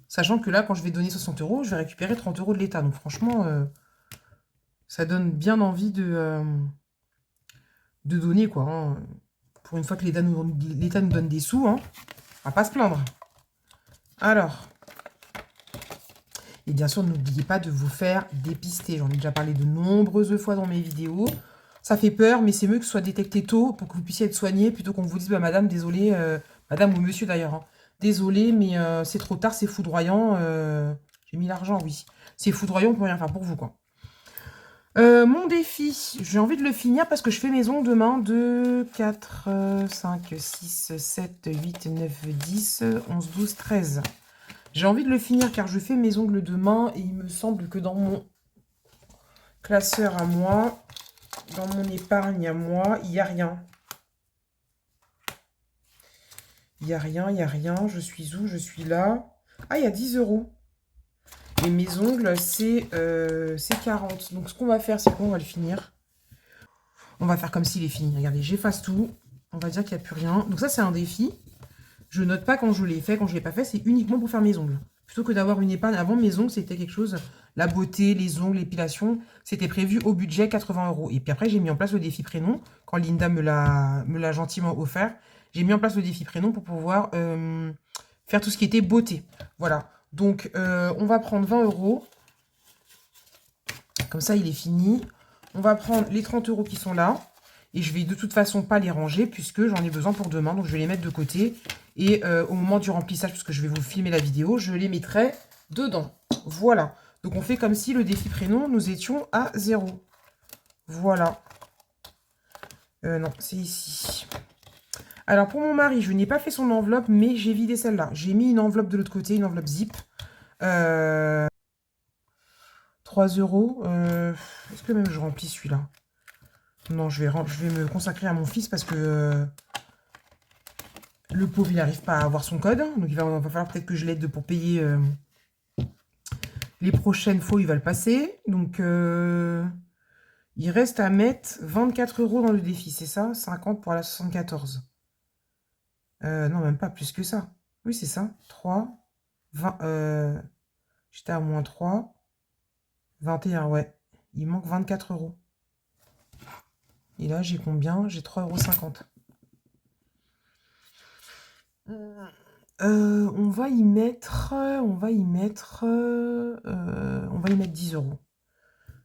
Sachant que là, quand je vais donner 60 €, je vais récupérer 30 € de l'État. Donc franchement, ça donne bien envie de donner, quoi. Hein. Pour une fois que l'État nous donne des sous, hein, on va pas se plaindre. Alors, et bien sûr, n'oubliez pas de vous faire dépister. J'en ai déjà parlé de nombreuses fois dans mes vidéos. Ça fait peur, mais c'est mieux que ce soit détecté tôt pour que vous puissiez être soigné plutôt qu'on vous dise, bah, madame, désolé, madame ou monsieur d'ailleurs, hein, désolé, mais c'est trop tard, c'est foudroyant. J'ai mis l'argent, oui. C'est foudroyant, on peut rien faire pour vous, quoi. Mon défi, j'ai envie de le finir parce que je fais mes ongles demain. 2, 4, 5, 6, 7, 8, 9, 10, 11, 12, 13. J'ai envie de le finir car je fais mes ongles demain et il me semble que dans mon classeur à moi, dans mon épargne à moi, il n'y a rien. Il n'y a rien, il n'y a rien. Je suis où? Je suis là. Ah, il y a 10 €. Et mes ongles, c'est 40. Donc, ce qu'on va faire, c'est qu'on va le finir. On va faire comme s'il est fini. Regardez, j'efface tout. On va dire qu'il n'y a plus rien. Donc, ça, c'est un défi. Je note pas quand je l'ai fait. Quand je ne l'ai pas fait, c'est uniquement pour faire mes ongles. Plutôt que d'avoir une épargne. Avant, mes ongles, c'était quelque chose... La beauté, les ongles, l'épilation, c'était prévu au budget 80 €. Et puis après, j'ai mis en place le défi prénom. Quand Linda me l'a gentiment offert, j'ai mis en place le défi prénom pour pouvoir faire tout ce qui était beauté. Voilà. Donc, on va prendre 20 €. Comme ça, il est fini. On va prendre les 30 € qui sont là. Et je vais de toute façon pas les ranger puisque j'en ai besoin pour demain. Donc, je vais les mettre de côté. Et au moment du remplissage, puisque je vais vous filmer la vidéo, je les mettrai dedans. Voilà. Donc, on fait comme si le défi prénom, nous étions à 0. Voilà. Non, c'est ici. Alors, pour mon mari, je n'ai pas fait son enveloppe, mais j'ai vidé celle-là. J'ai mis une enveloppe de l'autre côté, une enveloppe zip. 3 €. Est-ce que même je remplis celui-là? Non, je vais me consacrer à mon fils parce que le pauvre, il n'arrive pas à avoir son code. Donc, il va falloir peut-être que je l'aide pour payer les prochaines fois où il va le passer. Donc, il reste à mettre 24 € dans le défi, c'est ça? 50 pour la 74. Non, même pas plus que ça. Oui, c'est ça. 3, 20. J'étais à moins 3. 21, ouais. Il manque 24 €. Et là, j'ai combien? J'ai 3,50 €. On va y mettre 10 €.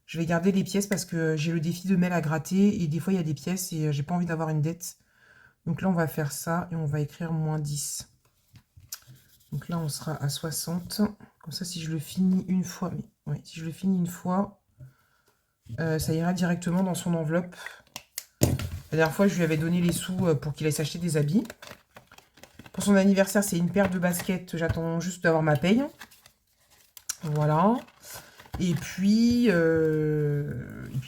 Je vais garder les pièces parce que j'ai le défi de mail à gratter et des fois il y a des pièces et j'ai pas envie d'avoir une dette. Donc là, on va faire ça et on va écrire moins 10. Donc là, on sera à 60. Comme ça, si je le finis une fois, si je le finis une fois, ça ira directement dans son enveloppe. La dernière fois, je lui avais donné les sous pour qu'il aille s'acheter des habits. Pour son anniversaire, c'est une paire de baskets. J'attends juste d'avoir ma paye. Voilà. Et puis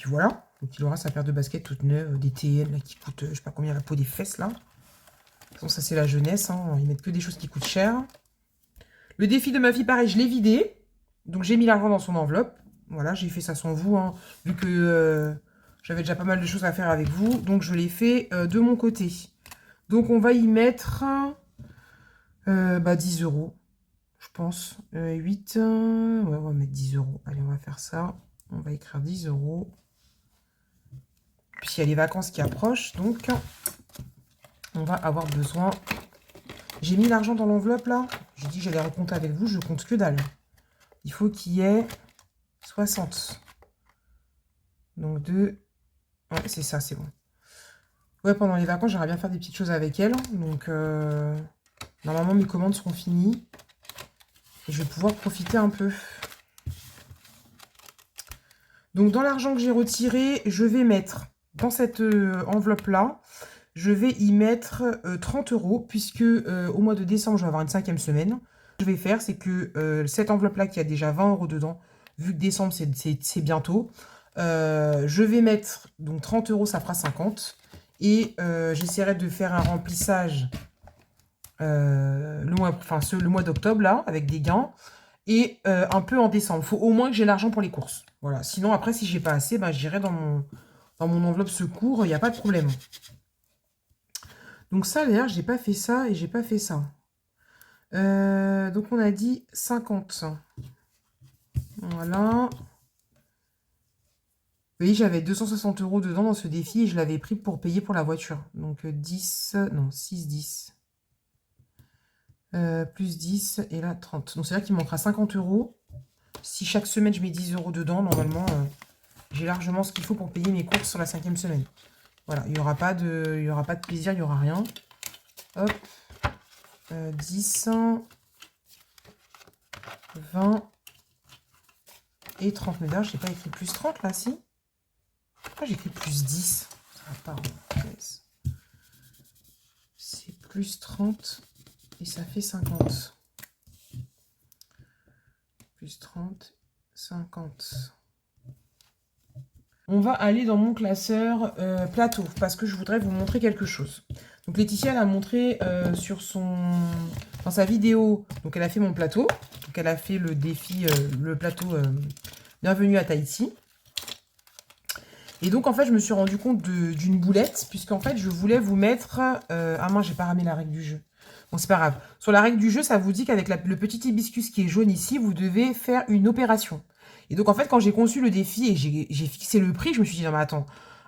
voilà. Donc, il aura sa paire de baskets toute neuve, des TM là, qui coûtent, je sais pas combien, la peau des fesses, là. De toute façon, ça, c'est la jeunesse. Hein. Ils mettent que des choses qui coûtent cher. Le défi de ma fille, pareil, je l'ai vidé. Donc, j'ai mis l'argent dans son enveloppe. Voilà, j'ai fait ça sans vous, hein, vu que j'avais déjà pas mal de choses à faire avec vous. Donc, je l'ai fait de mon côté. Donc, on va y mettre 10 €, je pense. 8, ouais, on va mettre 10 €. Allez, on va faire ça. On va écrire 10 €. Puis, il y a les vacances qui approchent, donc on va avoir besoin... J'ai mis l'argent dans l'enveloppe, là. J'ai dit que j'allais recompter avec vous, je compte que dalle. Il faut qu'il y ait 60. Donc 2... Ouais, c'est ça, c'est bon. Ouais, pendant les vacances, j'aimerais bien faire des petites choses avec elle. Donc, normalement, mes commandes seront finies. Et je vais pouvoir profiter un peu. Donc, dans l'argent que j'ai retiré, je vais mettre dans cette enveloppe-là, je vais y mettre 30 €, puisque au mois de décembre, je vais avoir une 5e semaine. Ce que je vais faire, c'est que cette enveloppe-là, qui a déjà 20 € dedans, vu que décembre, c'est bientôt, je vais mettre, donc 30 €, ça fera 50. Et j'essaierai de faire un remplissage le mois d'octobre, là, avec des gains. Et un peu en décembre. Il faut au moins que j'ai l'argent pour les courses. Voilà. Sinon, après, si j'ai pas assez, ben, j'irai dans mon enveloppe secours. Il n'y a pas de problème. Donc ça, d'ailleurs, j'ai pas fait ça et j'ai pas fait ça. Donc, on a dit 50. Voilà. Vous voyez, j'avais 260 € dedans dans ce défi et je l'avais pris pour payer pour la voiture. Donc 10, non, 6, 10. Plus 10 et là 30. Donc c'est-à-dire qu'il manquera 50 €. Si chaque semaine je mets 10 € dedans, normalement, j'ai largement ce qu'il faut pour payer mes courses sur la 5e semaine. Voilà, il n'y aura pas de plaisir, il n'y aura rien. Hop. 10, 20 et 30. Mais d'ailleurs, je n'ai pas écrit plus 30 là, si? Pourquoi j'ai écrit plus 10? Ça va pas. C'est plus 30 et ça fait 50. Plus 30, 50. On va aller dans mon classeur plateau parce que je voudrais vous montrer quelque chose. Donc Laetitia, elle a montré dans sa vidéo, donc elle a fait mon plateau. Donc elle a fait le défi, le plateau Bienvenue à Tahiti. Et donc en fait, je me suis rendu compte d'une boulette, puisqu'en fait, je voulais vous mettre... ah moi, j'ai pas ramené la règle du jeu. Bon, c'est pas grave. Sur la règle du jeu, ça vous dit qu'avec le petit hibiscus qui est jaune ici, vous devez faire une opération. Et donc en fait, quand j'ai conçu le défi et j'ai fixé le prix, je me suis dit, non mais attends,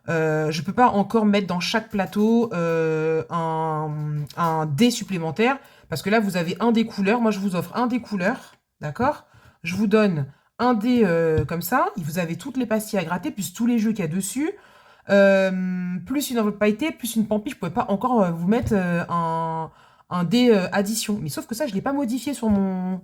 je peux pas encore mettre dans chaque plateau un dé supplémentaire, parce que là, vous avez un dé couleur. Moi, je vous offre un dé couleur, d'accord? Je vous donne un dé comme ça, vous avez toutes les pastilles à gratter, plus tous les jeux qu'il y a dessus, plus une enveloppe pailletée, plus une pampi. Je ne pouvais pas encore vous mettre un dé addition. Mais sauf que ça, je ne l'ai pas modifié sur mon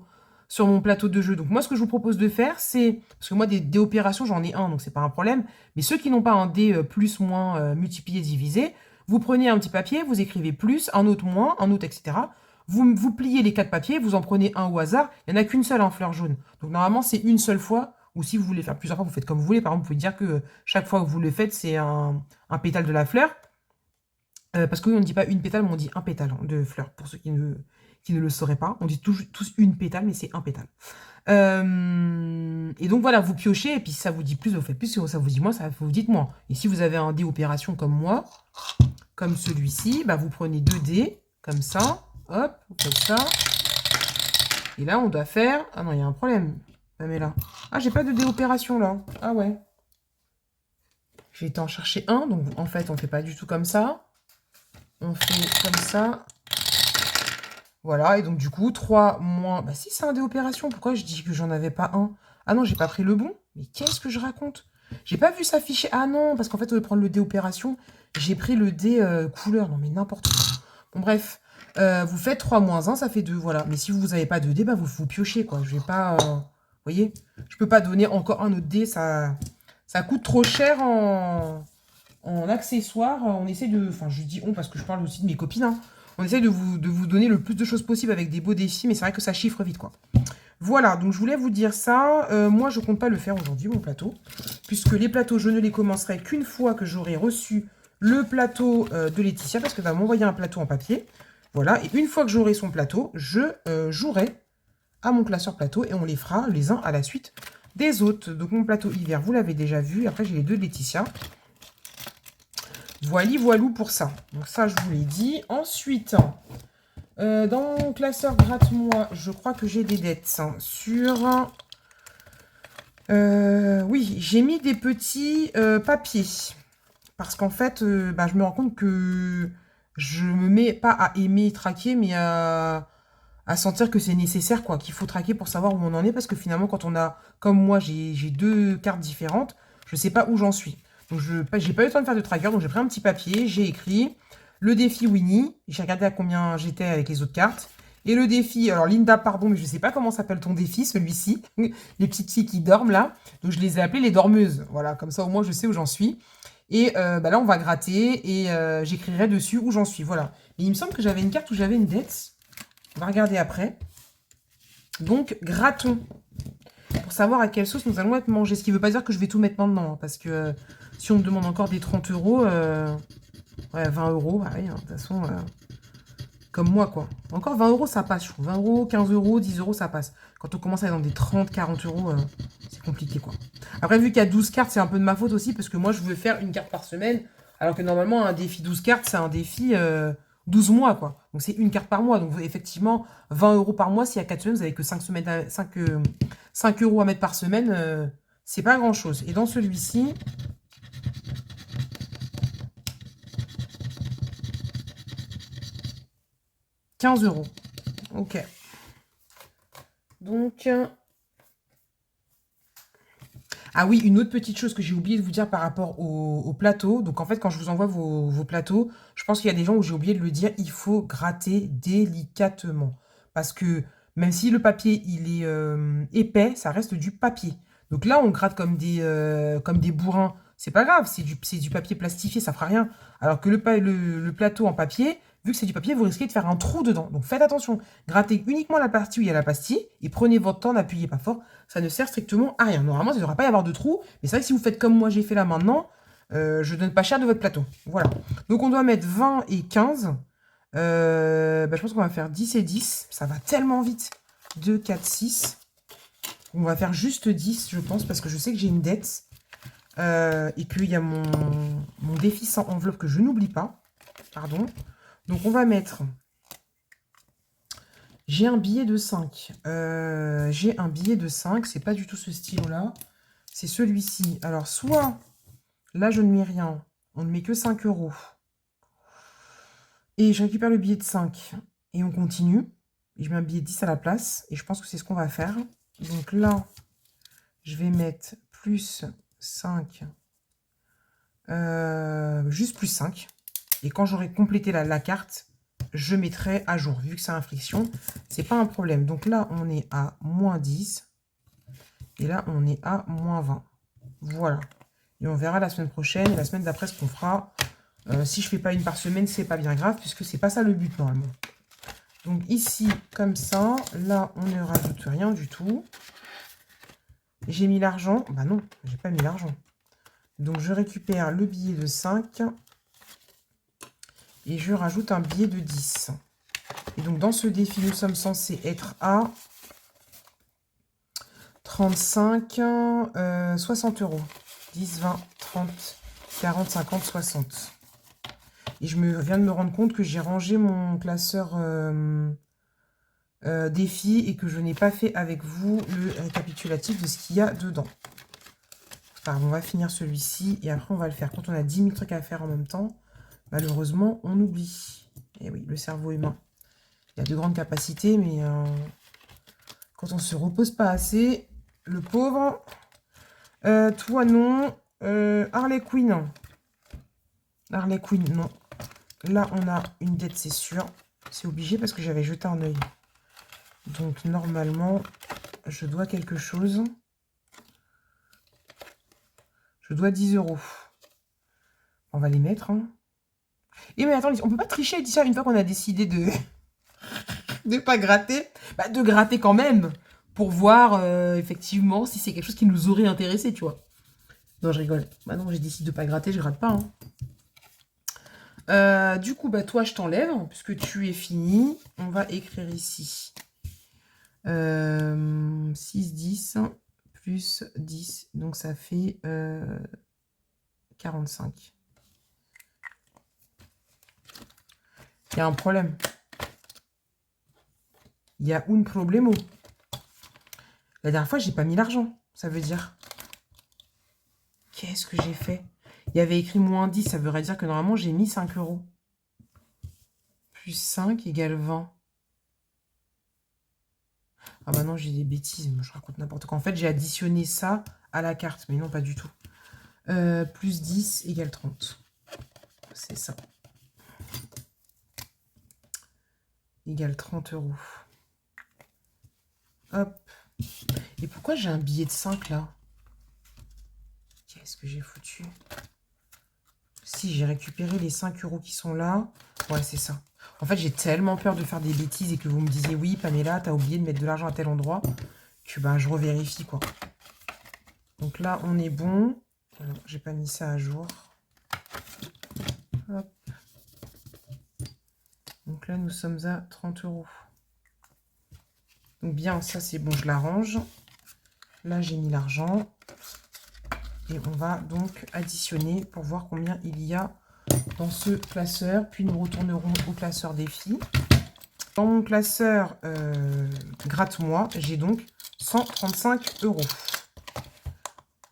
plateau de jeu. Donc moi, ce que je vous propose de faire, c'est... Parce que moi, des opérations, j'en ai un, donc c'est pas un problème. Mais ceux qui n'ont pas un dé plus, moins, multiplié, divisé, vous prenez un petit papier, vous écrivez plus, un autre moins, un autre, etc. Vous pliez les 4 papiers, vous en prenez un au hasard. Il n'y en a qu'une seule en fleur jaune. Donc normalement, c'est une seule fois. Ou si vous voulez faire plusieurs fois, vous faites comme vous voulez. Par exemple, vous pouvez dire que chaque fois que vous le faites, c'est un pétale de la fleur. Parce que oui, on ne dit pas une pétale, mais on dit un pétale de fleur. Pour ceux qui ne le sauraient pas. On dit tous une pétale, mais c'est un pétale. Et donc voilà, vous piochez. Et puis si ça vous dit plus, vous faites plus. Si ça vous dit moins, vous dites moins. Et si vous avez un dé opération comme moi, comme celui-ci, bah, vous prenez 2 dés, comme ça. Hop, vous faites ça. Et là, on doit faire... Ah non, il y a un problème, Pamela. Ah, j'ai pas de dé-opération, là. Ah ouais. J'ai été en chercher un. Donc, en fait, on fait pas du tout comme ça. On fait comme ça. Voilà. Et donc, du coup, 3 moins... Bah si, c'est un dé-opération. Pourquoi je dis que j'en avais pas un? Ah non, j'ai pas pris le bon. Mais qu'est-ce que je raconte? J'ai pas vu s'afficher. Ah non, parce qu'en fait, au lieu de prendre le dé-opération, j'ai pris le dé couleur. Non, mais n'importe quoi. Bon, bref. Vous faites 3 moins 1, ça fait 2, voilà. Mais si vous n'avez pas de dé, bah vous piochez, quoi. Je vais pas... vous voyez? Je peux pas donner encore un autre dé, ça coûte trop cher en accessoires. On essaie de... Enfin, je dis on parce que je parle aussi de mes copines, hein. On essaie de vous donner le plus de choses possible avec des beaux défis, mais c'est vrai que ça chiffre vite, quoi. Voilà, donc je voulais vous dire ça. Moi, je compte pas le faire aujourd'hui, mon plateau, puisque les plateaux, je ne les commencerai qu'une fois que j'aurai reçu le plateau de Laetitia, parce qu'elle va m'envoyer un plateau en papier. Voilà, et une fois que j'aurai son plateau, je jouerai à mon classeur plateau et on les fera les uns à la suite des autres. Donc mon plateau hiver, vous l'avez déjà vu. Après, j'ai les 2 de Laetitia. Voilou pour ça. Donc ça, je vous l'ai dit. Ensuite, dans mon classeur gratte-moi, je crois que j'ai des dettes sur... oui, j'ai mis des petits papiers. Parce qu'en fait, bah, je me rends compte que... Je me mets pas à aimer traquer, mais à sentir que c'est nécessaire, quoi, qu'il faut traquer pour savoir où on en est, parce que finalement, quand on a, comme moi, j'ai 2 cartes différentes, je sais pas où j'en suis. Donc, j'ai pas eu le temps de faire de tracker, donc j'ai pris un petit papier, j'ai écrit le défi Winnie, j'ai regardé à combien j'étais avec les autres cartes, Et le défi, alors Linda, pardon, mais je ne sais pas comment s'appelle ton défi, celui-ci. Les petites filles qui dorment là. Donc je les ai appelées les dormeuses. Voilà, comme ça au moins je sais où j'en suis. Et bah là, on va gratter et j'écrirai dessus où j'en suis. Voilà. Mais il me semble que j'avais une carte où j'avais une dette. On va regarder après. Donc, grattons. Pour savoir à quelle sauce nous allons être mangés. Ce qui ne veut pas dire que je vais tout mettre maintenant. Hein, parce que si on me demande encore des 30 euros, ouais, 20 euros, bah oui, hein, de toute façon, comme moi, quoi. Encore 20 euros, ça passe, je trouve. 20 euros, 15 euros, 10 euros, ça passe. Quand on commence à aller dans des 30, 40 euros, c'est compliqué, quoi. Après, vu qu'il y a 12 cartes, c'est un peu de ma faute aussi, parce que moi, je veux faire une carte par semaine, alors que normalement, un défi 12 cartes, c'est un défi 12 mois, quoi. Donc, c'est une carte par mois. Donc, effectivement, 20 euros par mois, s'il y a 4 semaines, vous avez que 5, semaines 5 euros à mettre par semaine, c'est pas grand-chose. Et dans celui-ci, 15 euros. Ok. Donc, ah oui, une autre petite chose que j'ai oublié de vous dire par rapport au plateau. Donc en fait, quand je vous envoie vos plateaux, je pense qu'il y a des gens où j'ai oublié de le dire, il faut gratter délicatement. Parce que même si le papier, il est épais, ça reste du papier. Donc là, on gratte comme des bourrins. C'est pas grave, c'est du papier plastifié, ça fera rien. Alors que le plateau en papier, vu que c'est du papier, vous risquez de faire un trou dedans. Donc faites attention. Grattez uniquement la partie où il y a la pastille et prenez votre temps, n'appuyez pas fort. Ça ne sert strictement à rien. Normalement, ça ne devrait pas y avoir de trous. Mais c'est vrai que si vous faites comme moi, j'ai fait là maintenant, je ne donne pas cher de votre plateau. Voilà. Donc on doit mettre 20 et 15. Bah, je pense qu'on va faire 10 et 10. Ça va tellement vite. 2, 4, 6. On va faire juste 10, je pense, parce que je sais que j'ai une dette. Et qu'il y a mon défi sans enveloppe que je n'oublie pas. Pardon. Donc on va mettre... J'ai un billet de 5. J'ai un billet de 5. C'est pas du tout ce stylo-là. C'est celui-ci. Alors, soit, là, je ne mets rien. On ne met que 5 euros. Et je récupère le billet de 5. Et on continue. Et je mets un billet de 10 à la place. Et je pense que c'est ce qu'on va faire. Donc là, je vais mettre plus 5. Juste plus 5. Et quand j'aurai complété la carte, je mettrai à jour. Vu que c'est inflexion, c'est pas un problème. Donc là, on est à moins 10. Et là, on est à moins 20. Voilà. Et on verra la semaine prochaine et la semaine d'après ce qu'on fera. Si je ne fais pas une par semaine, c'est pas bien grave, puisque c'est pas ça le but normalement. Donc ici, comme ça, là, on ne rajoute rien du tout. J'ai mis l'argent. Bah non, j'ai pas mis l'argent. Donc je récupère le billet de 5 et je rajoute un billet de 10. Et donc dans ce défi, nous sommes censés être à 35, 60 euros. 10, 20, 30, 40, 50, 60. Et je viens de me rendre compte que j'ai rangé mon classeur défi et que je n'ai pas fait avec vous le récapitulatif de ce qu'il y a dedans. Enfin, on va finir celui-ci et après on va le faire. Quand on a 10 000 trucs à faire en même temps, malheureusement, on oublie. Et oui, le cerveau humain. Il a de grandes capacités, mais quand on se repose pas assez, le pauvre... toi, non. Harley Quinn. Harley Quinn, non. Là, on a une dette, c'est sûr. C'est obligé parce que j'avais jeté un œil. Donc, normalement, je dois quelque chose. Je dois 10 euros. On va les mettre. Hein. Et mais attends, on peut pas tricher et dire une fois qu'on a décidé de ne pas gratter. Bah, de gratter quand même. Pour voir, effectivement, si c'est quelque chose qui nous aurait intéressé, tu vois. Non, je rigole. Bah non, j'ai décidé de pas gratter, je gratte pas. Hein. Du coup, bah, toi, je t'enlève, puisque tu es fini. On va écrire ici. 6, 10, plus 10. Donc, ça fait 45. Il y a un problème. Il y a un problème. La dernière fois, j'ai pas mis l'argent. Ça veut dire... Qu'est-ce que j'ai fait? Il y avait écrit moins 10, ça voudrait dire que normalement, j'ai mis 5 euros. Plus 5 égale 20. Ah bah non, j'ai des bêtises, je raconte n'importe quoi. En fait, j'ai additionné ça à la carte, mais non, pas du tout. Plus 10 égale 30. C'est ça. égale 30 €. Hop. Et pourquoi j'ai un billet de 5 là? Qu'est-ce que j'ai foutu? Si, j'ai récupéré les 5 € qui sont là. Ouais, c'est ça. En fait, j'ai tellement peur de faire des bêtises et que vous me disiez, oui, Pamela, t'as oublié de mettre de l'argent à tel endroit, que ben, je revérifie, quoi. Donc là, on est bon. J'ai pas mis ça à jour. Hop. Donc là, nous sommes à 30 €. Donc bien, ça, c'est bon, je l'arrange. Là, j'ai mis l'argent. Et on va donc additionner pour voir combien il y a dans ce classeur. Puis nous retournerons au classeur défi. Dans mon classeur gratte-moi, j'ai donc 135 €.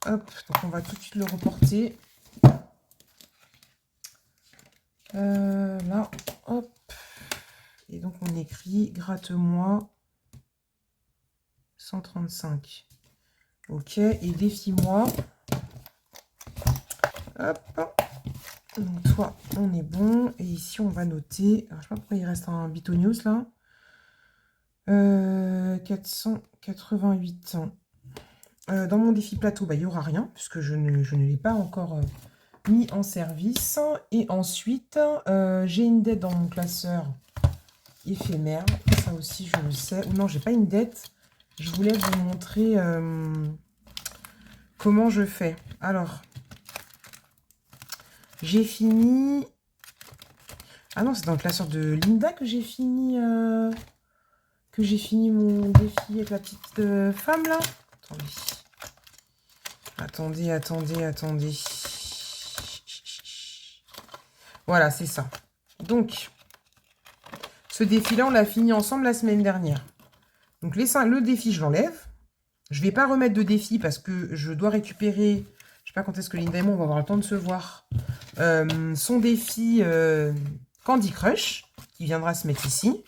Hop, donc on va tout de suite le reporter. Là, hop. Et donc on écrit gratte-moi 135. Ok, et défie-moi. Hop. Donc toi, on est bon. Et ici, on va noter. Alors, je sais pas pourquoi il reste un Bitonius là. 488 ans. Dans mon défi plateau, bah, il n'y aura rien, puisque je ne l'ai pas encore mis en service. Et ensuite, j'ai une dette dans mon classeur éphémère. Ça aussi, je le sais. Ou non, j'ai pas une dette. Je voulais vous montrer comment je fais. Alors, j'ai fini... Ah non, c'est dans le classeur de Linda que j'ai fini... mon défi avec la petite femme, là. Attendez. Voilà, c'est ça. Donc, ce défi-là, on l'a fini ensemble la semaine dernière. Donc, le défi, je l'enlève. Je ne vais pas remettre de défi parce que je dois récupérer... Je ne sais pas quand est-ce que Linda et moi, on va avoir le temps de se voir. Son défi Candy Crush, qui viendra se mettre ici.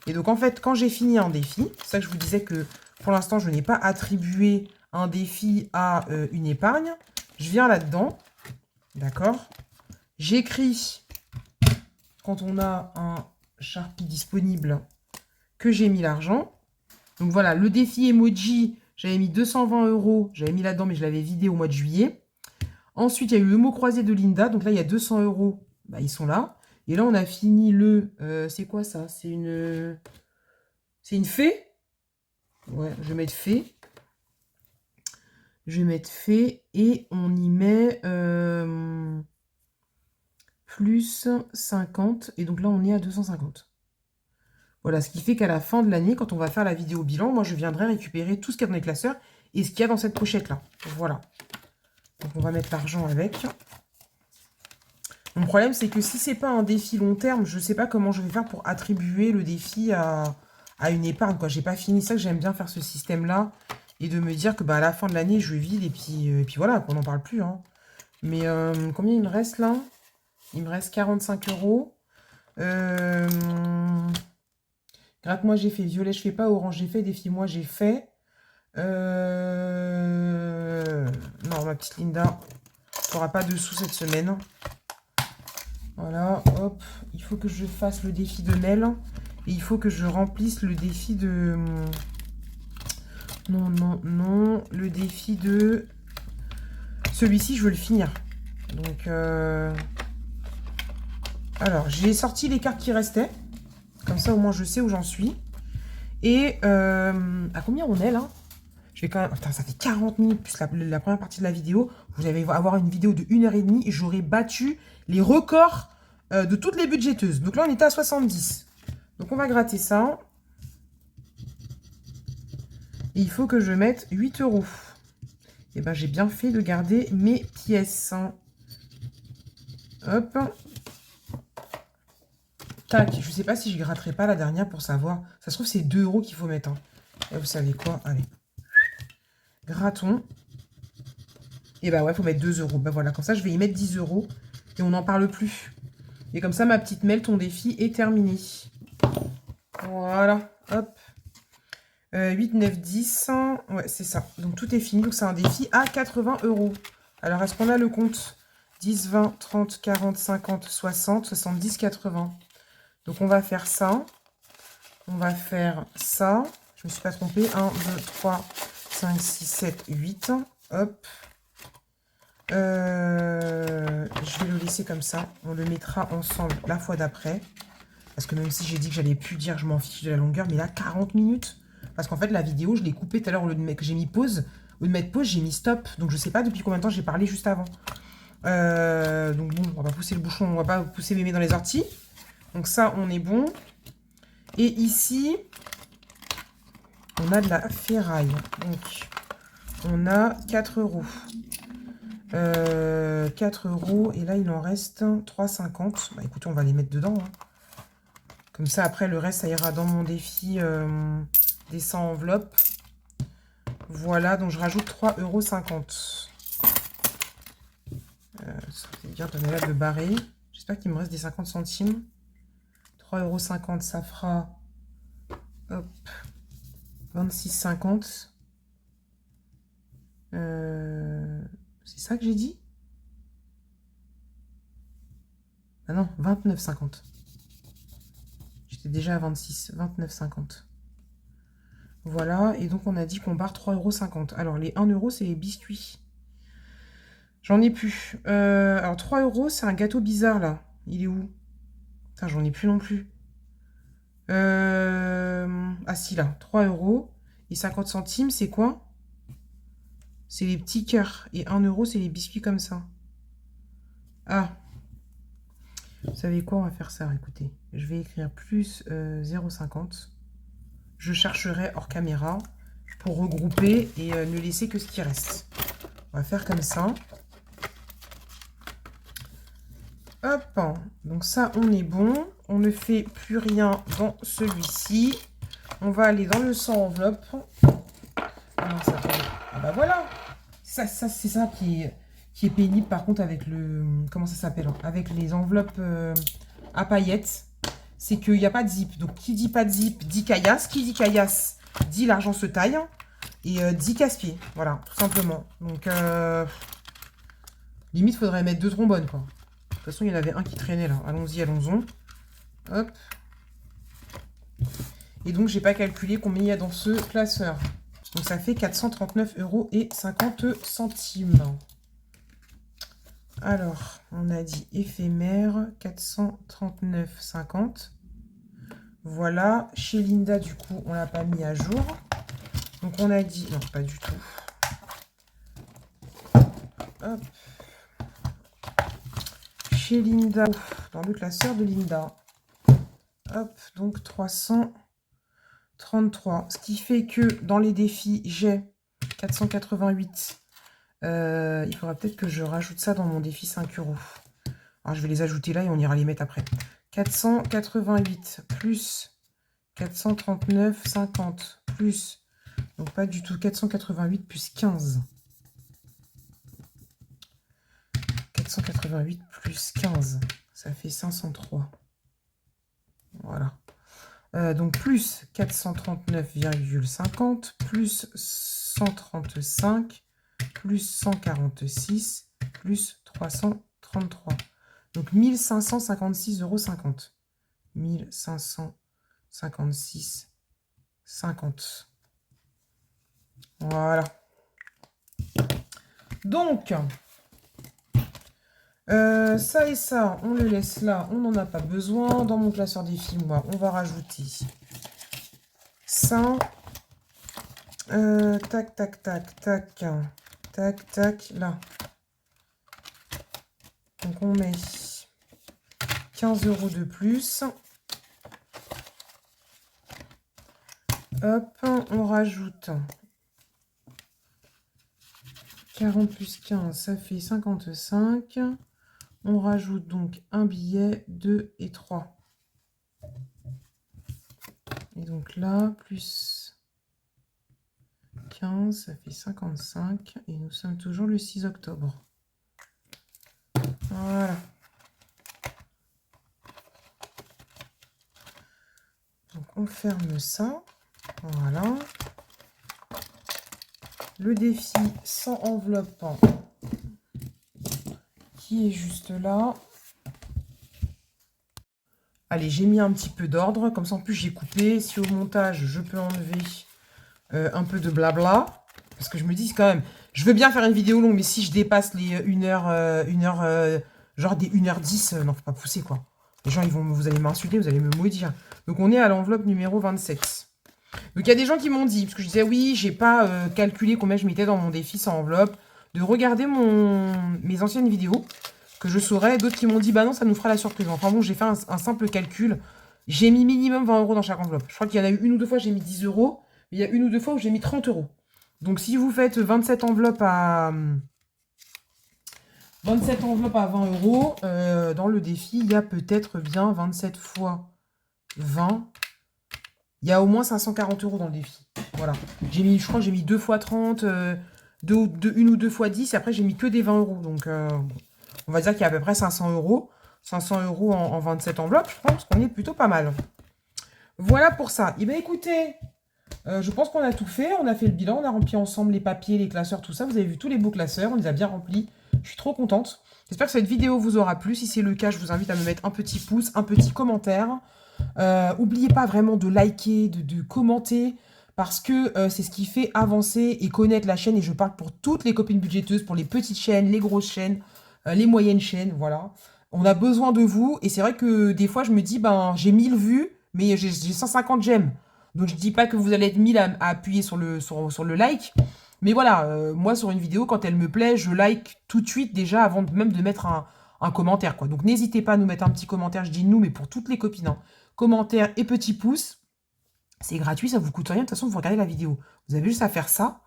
Et donc, en fait, quand j'ai fini un défi, c'est ça que je vous disais que pour l'instant, je n'ai pas attribué un défi à une épargne. Je viens là-dedans, d'accord? J'écris, quand on a un Sharpie disponible, que j'ai mis l'argent. Donc voilà, le défi emoji, j'avais mis 220 €. J'avais mis là-dedans, mais je l'avais vidé au mois de juillet. Ensuite, il y a eu le mot croisé de Linda. Donc là, il y a 200 €. Bah, ils sont là. Et là, on a fini le... c'est quoi ça? C'est une fée? Ouais, je vais mettre fée. Je vais mettre fée. Et on y met plus 50. Et donc là, on est à 250. Voilà, ce qui fait qu'à la fin de l'année, quand on va faire la vidéo bilan, moi, je viendrai récupérer tout ce qu'il y a dans les classeurs et ce qu'il y a dans cette pochette-là. Voilà. Donc, on va mettre l'argent avec. Mon problème, c'est que si c'est pas un défi long terme, je ne sais pas comment je vais faire pour attribuer le défi à une épargne. J'ai pas fini ça, que j'aime bien faire ce système-là. Et de me dire que bah, à la fin de l'année, je vide et puis voilà, qu'on n'en parle plus. Hein. Mais combien il me reste là? Il me reste 45 €. Gratte-moi, j'ai fait. Violet, je fais pas. Orange, j'ai fait. Défi-moi, j'ai fait. Non, ma petite Linda, tu n'auras pas de sous cette semaine. Voilà, hop. Il faut que je fasse le défi de Mel. Et il faut que je remplisse le défi de... Non. Le défi de... Celui-ci, je veux le finir. Donc, alors, j'ai sorti les cartes qui restaient. Comme ça, au moins, je sais où j'en suis. Et à combien on est, là? Je vais quand même... Putain, ça fait 40 minutes plus la première partie de la vidéo. Vous allez avoir une vidéo de 1h30 et j'aurai battu les records de toutes les budgéteuses. Donc là, on était à 70. Donc, on va gratter ça. Et il faut que je mette 8 €. Et ben, j'ai bien fait de garder mes pièces. Hop. Tac. Je ne sais pas si je gratterai pas la dernière pour savoir. Ça se trouve, c'est 2 € qu'il faut mettre. Hein. Et vous savez quoi? Allez. Grattons. Et bah ouais, il faut mettre 2 €. Bah voilà, comme ça, je vais y mettre 10 €. Et on n'en parle plus. Et comme ça, ma petite Mel, ton défi est terminé. Voilà, hop. 8, 9, 10. Ouais, c'est ça. Donc, tout est fini. Donc, c'est un défi à 80 €. Alors, est-ce qu'on a le compte? 10, 20, 30, 40, 50, 60, 70, 80. Donc, on va faire ça. On va faire ça. Je me suis pas trompée. 1, 2, 3, 5, 6, 7, 8. Hop. Je vais le laisser comme ça. On le mettra ensemble la fois d'après. Parce que même si j'ai dit que j'allais plus dire, je m'en fiche de la longueur. Mais là, 40 minutes. Parce qu'en fait, la vidéo, je l'ai coupée tout à l'heure. Au lieu de mettre, j'ai mis pause. Au lieu de mettre pause, j'ai mis stop. Donc, je sais pas depuis combien de temps j'ai parlé juste avant. Donc, bon, on va pas pousser le bouchon. On va pas pousser mémé dans les orties. Donc, ça, on est bon. Et ici, on a de la ferraille. Donc, on a 4 euros. 4 euros. Et là, il en reste 3,50. Bah, écoutez, on va les mettre dedans. Hein. Comme ça, après, le reste, ça ira dans mon défi des 100 enveloppes. Voilà, donc je rajoute 3,50 €. Ça fait bien de mettre de barrer. J'espère qu'il me reste des 50 centimes. 3,50 €, ça fera 26,50 €. C'est ça que j'ai dit? Ah non, 29,50 €. J'étais déjà à 26, 29,50 €. Voilà, et donc on a dit qu'on barre 3,50 €. Alors les 1 €, c'est les biscuits. J'en ai plus. Alors 3 €, c'est un gâteau bizarre là. Il est où? Putain, j'en ai plus non plus. Ah si, là, 3 € et 50 centimes, c'est quoi? C'est les petits cœurs. Et 1 €, c'est les biscuits comme ça. Ah, vous savez quoi? On va faire ça, écoutez. Je vais écrire plus 0,50. Je chercherai hors caméra pour regrouper et ne laisser que ce qui reste. On va faire comme ça. Hop, donc ça, on est bon. On ne fait plus rien dans celui-ci. On va aller dans le 100 enveloppe. Ah, bah voilà. Ça c'est ça qui est pénible par contre avec le... Comment ça s'appelle? Avec les enveloppes à paillettes. C'est qu'il n'y a pas de zip. Donc qui dit pas de zip dit caillasse. Qui dit caillasse dit l'argent se taille. Et dit casse-pied. Voilà, tout simplement. Donc limite, faudrait mettre 2 trombones quoi. De toute façon, il y en avait un qui traînait là. Allons-y, allons-y. Hop. Et donc, j'ai pas calculé combien il y a dans ce classeur. Donc, ça fait 439,50 €. Alors, on a dit éphémère, 439,50 €. Voilà. Chez Linda, du coup, on l'a pas mis à jour. Donc, on a dit... Non, pas du tout. Hop. Chez Linda, dans le classeur de Linda. Hop, donc 333. Ce qui fait que dans les défis, j'ai 488. Il faudra peut-être que je rajoute ça dans mon défi 5 €. Alors, je vais les ajouter là et on ira les mettre après. 488 plus 439,50 plus... Donc, pas du tout. 488 plus 15. 488 plus 15. Ça fait 503. Voilà. Donc plus 439,50 plus 135 plus 146 plus 333. Donc 1556,50 €. 1556,50. Voilà. Donc, ça et ça, on le laisse là, on n'en a pas besoin. Dans mon classeur des films, moi, on va rajouter ça. Tac, tac, tac, tac, tac, tac, là. Donc on met 15 € de plus. Hop, on rajoute 40 plus 15, ça fait 55. On rajoute donc un billet, 2 et 3. Et donc là, plus 15, ça fait 55. Et nous sommes toujours le 6 octobre. Voilà. Donc on ferme ça. Voilà. Le défi sans enveloppe qui est juste là. Allez, j'ai mis un petit peu d'ordre. Comme ça, en plus, j'ai coupé. Si au montage, je peux enlever un peu de blabla. Parce que je me dis quand même, je veux bien faire une vidéo longue, mais si je dépasse les 1 heure, genre des 1h10, non, faut pas pousser, quoi. Les gens, vous allez m'insulter, vous allez me maudire. Donc, on est à l'enveloppe numéro 27. Donc, il y a des gens qui m'ont dit, parce que je disais, oui, j'ai pas calculé combien je mettais dans mon défi sans enveloppe, de regarder mes anciennes vidéos, que je saurais. D'autres qui m'ont dit, bah non, ça nous fera la surprise. Enfin bon, j'ai fait un simple calcul. J'ai mis minimum 20 euros dans chaque enveloppe. Je crois qu'il y en a eu une ou deux fois, j'ai mis 10 euros. Mais il y a une ou deux fois où j'ai mis 30 euros. Donc, si vous faites 27 enveloppes à 20 euros, dans le défi, il y a peut-être bien 27 fois 20. Il y a au moins 540 euros dans le défi. Voilà. Je crois que j'ai mis 2 fois 30, une ou deux fois 10. Et après, j'ai mis que des 20 euros. Donc, on va dire qu'il y a à peu près 500 euros. 500 euros en 27 enveloppes. Je pense qu'on est plutôt pas mal. Voilà pour ça. Eh bien, écoutez, je pense qu'on a tout fait. On a fait le bilan. On a rempli ensemble les papiers, les classeurs, tout ça. Vous avez vu tous les beaux classeurs. On les a bien remplis. Je suis trop contente. J'espère que cette vidéo vous aura plu. Si c'est le cas, je vous invite à me mettre un petit pouce, un petit commentaire. N'oubliez pas vraiment de liker, de commenter, parce que c'est ce qui fait avancer et connaître la chaîne. Et je parle pour toutes les copines budgéteuses, pour les petites chaînes, les grosses chaînes, les moyennes chaînes, voilà. On a besoin de vous. Et c'est vrai que des fois, je me dis, ben, j'ai 1000 vues, mais j'ai 150 j'aime. Donc, je dis pas que vous allez être 1000 à appuyer sur le like. Mais voilà, moi, sur une vidéo, quand elle me plaît, je like tout de suite déjà avant même de mettre un commentaire, quoi. Donc, n'hésitez pas à nous mettre un petit commentaire. Je dis nous, mais pour toutes les copines, hein. Commentaire et petit pouce. C'est gratuit, ça vous coûte rien. De toute façon, vous regardez la vidéo. Vous avez juste à faire ça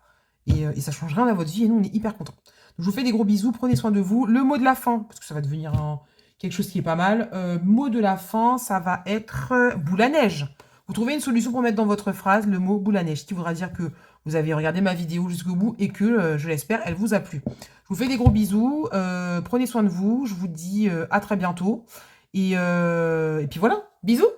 et ça change rien à votre vie. Et nous, on est hyper contents. Donc, je vous fais des gros bisous. Prenez soin de vous. Le mot de la fin, parce que ça va devenir quelque chose qui est pas mal. Mot de la fin, ça va être boule à neige. Vous trouvez une solution pour mettre dans votre phrase le mot boule à neige, ce qui voudra dire que vous avez regardé ma vidéo jusqu'au bout et que, je l'espère, elle vous a plu. Je vous fais des gros bisous. Prenez soin de vous. Je vous dis à très bientôt. Et puis voilà. Bisous!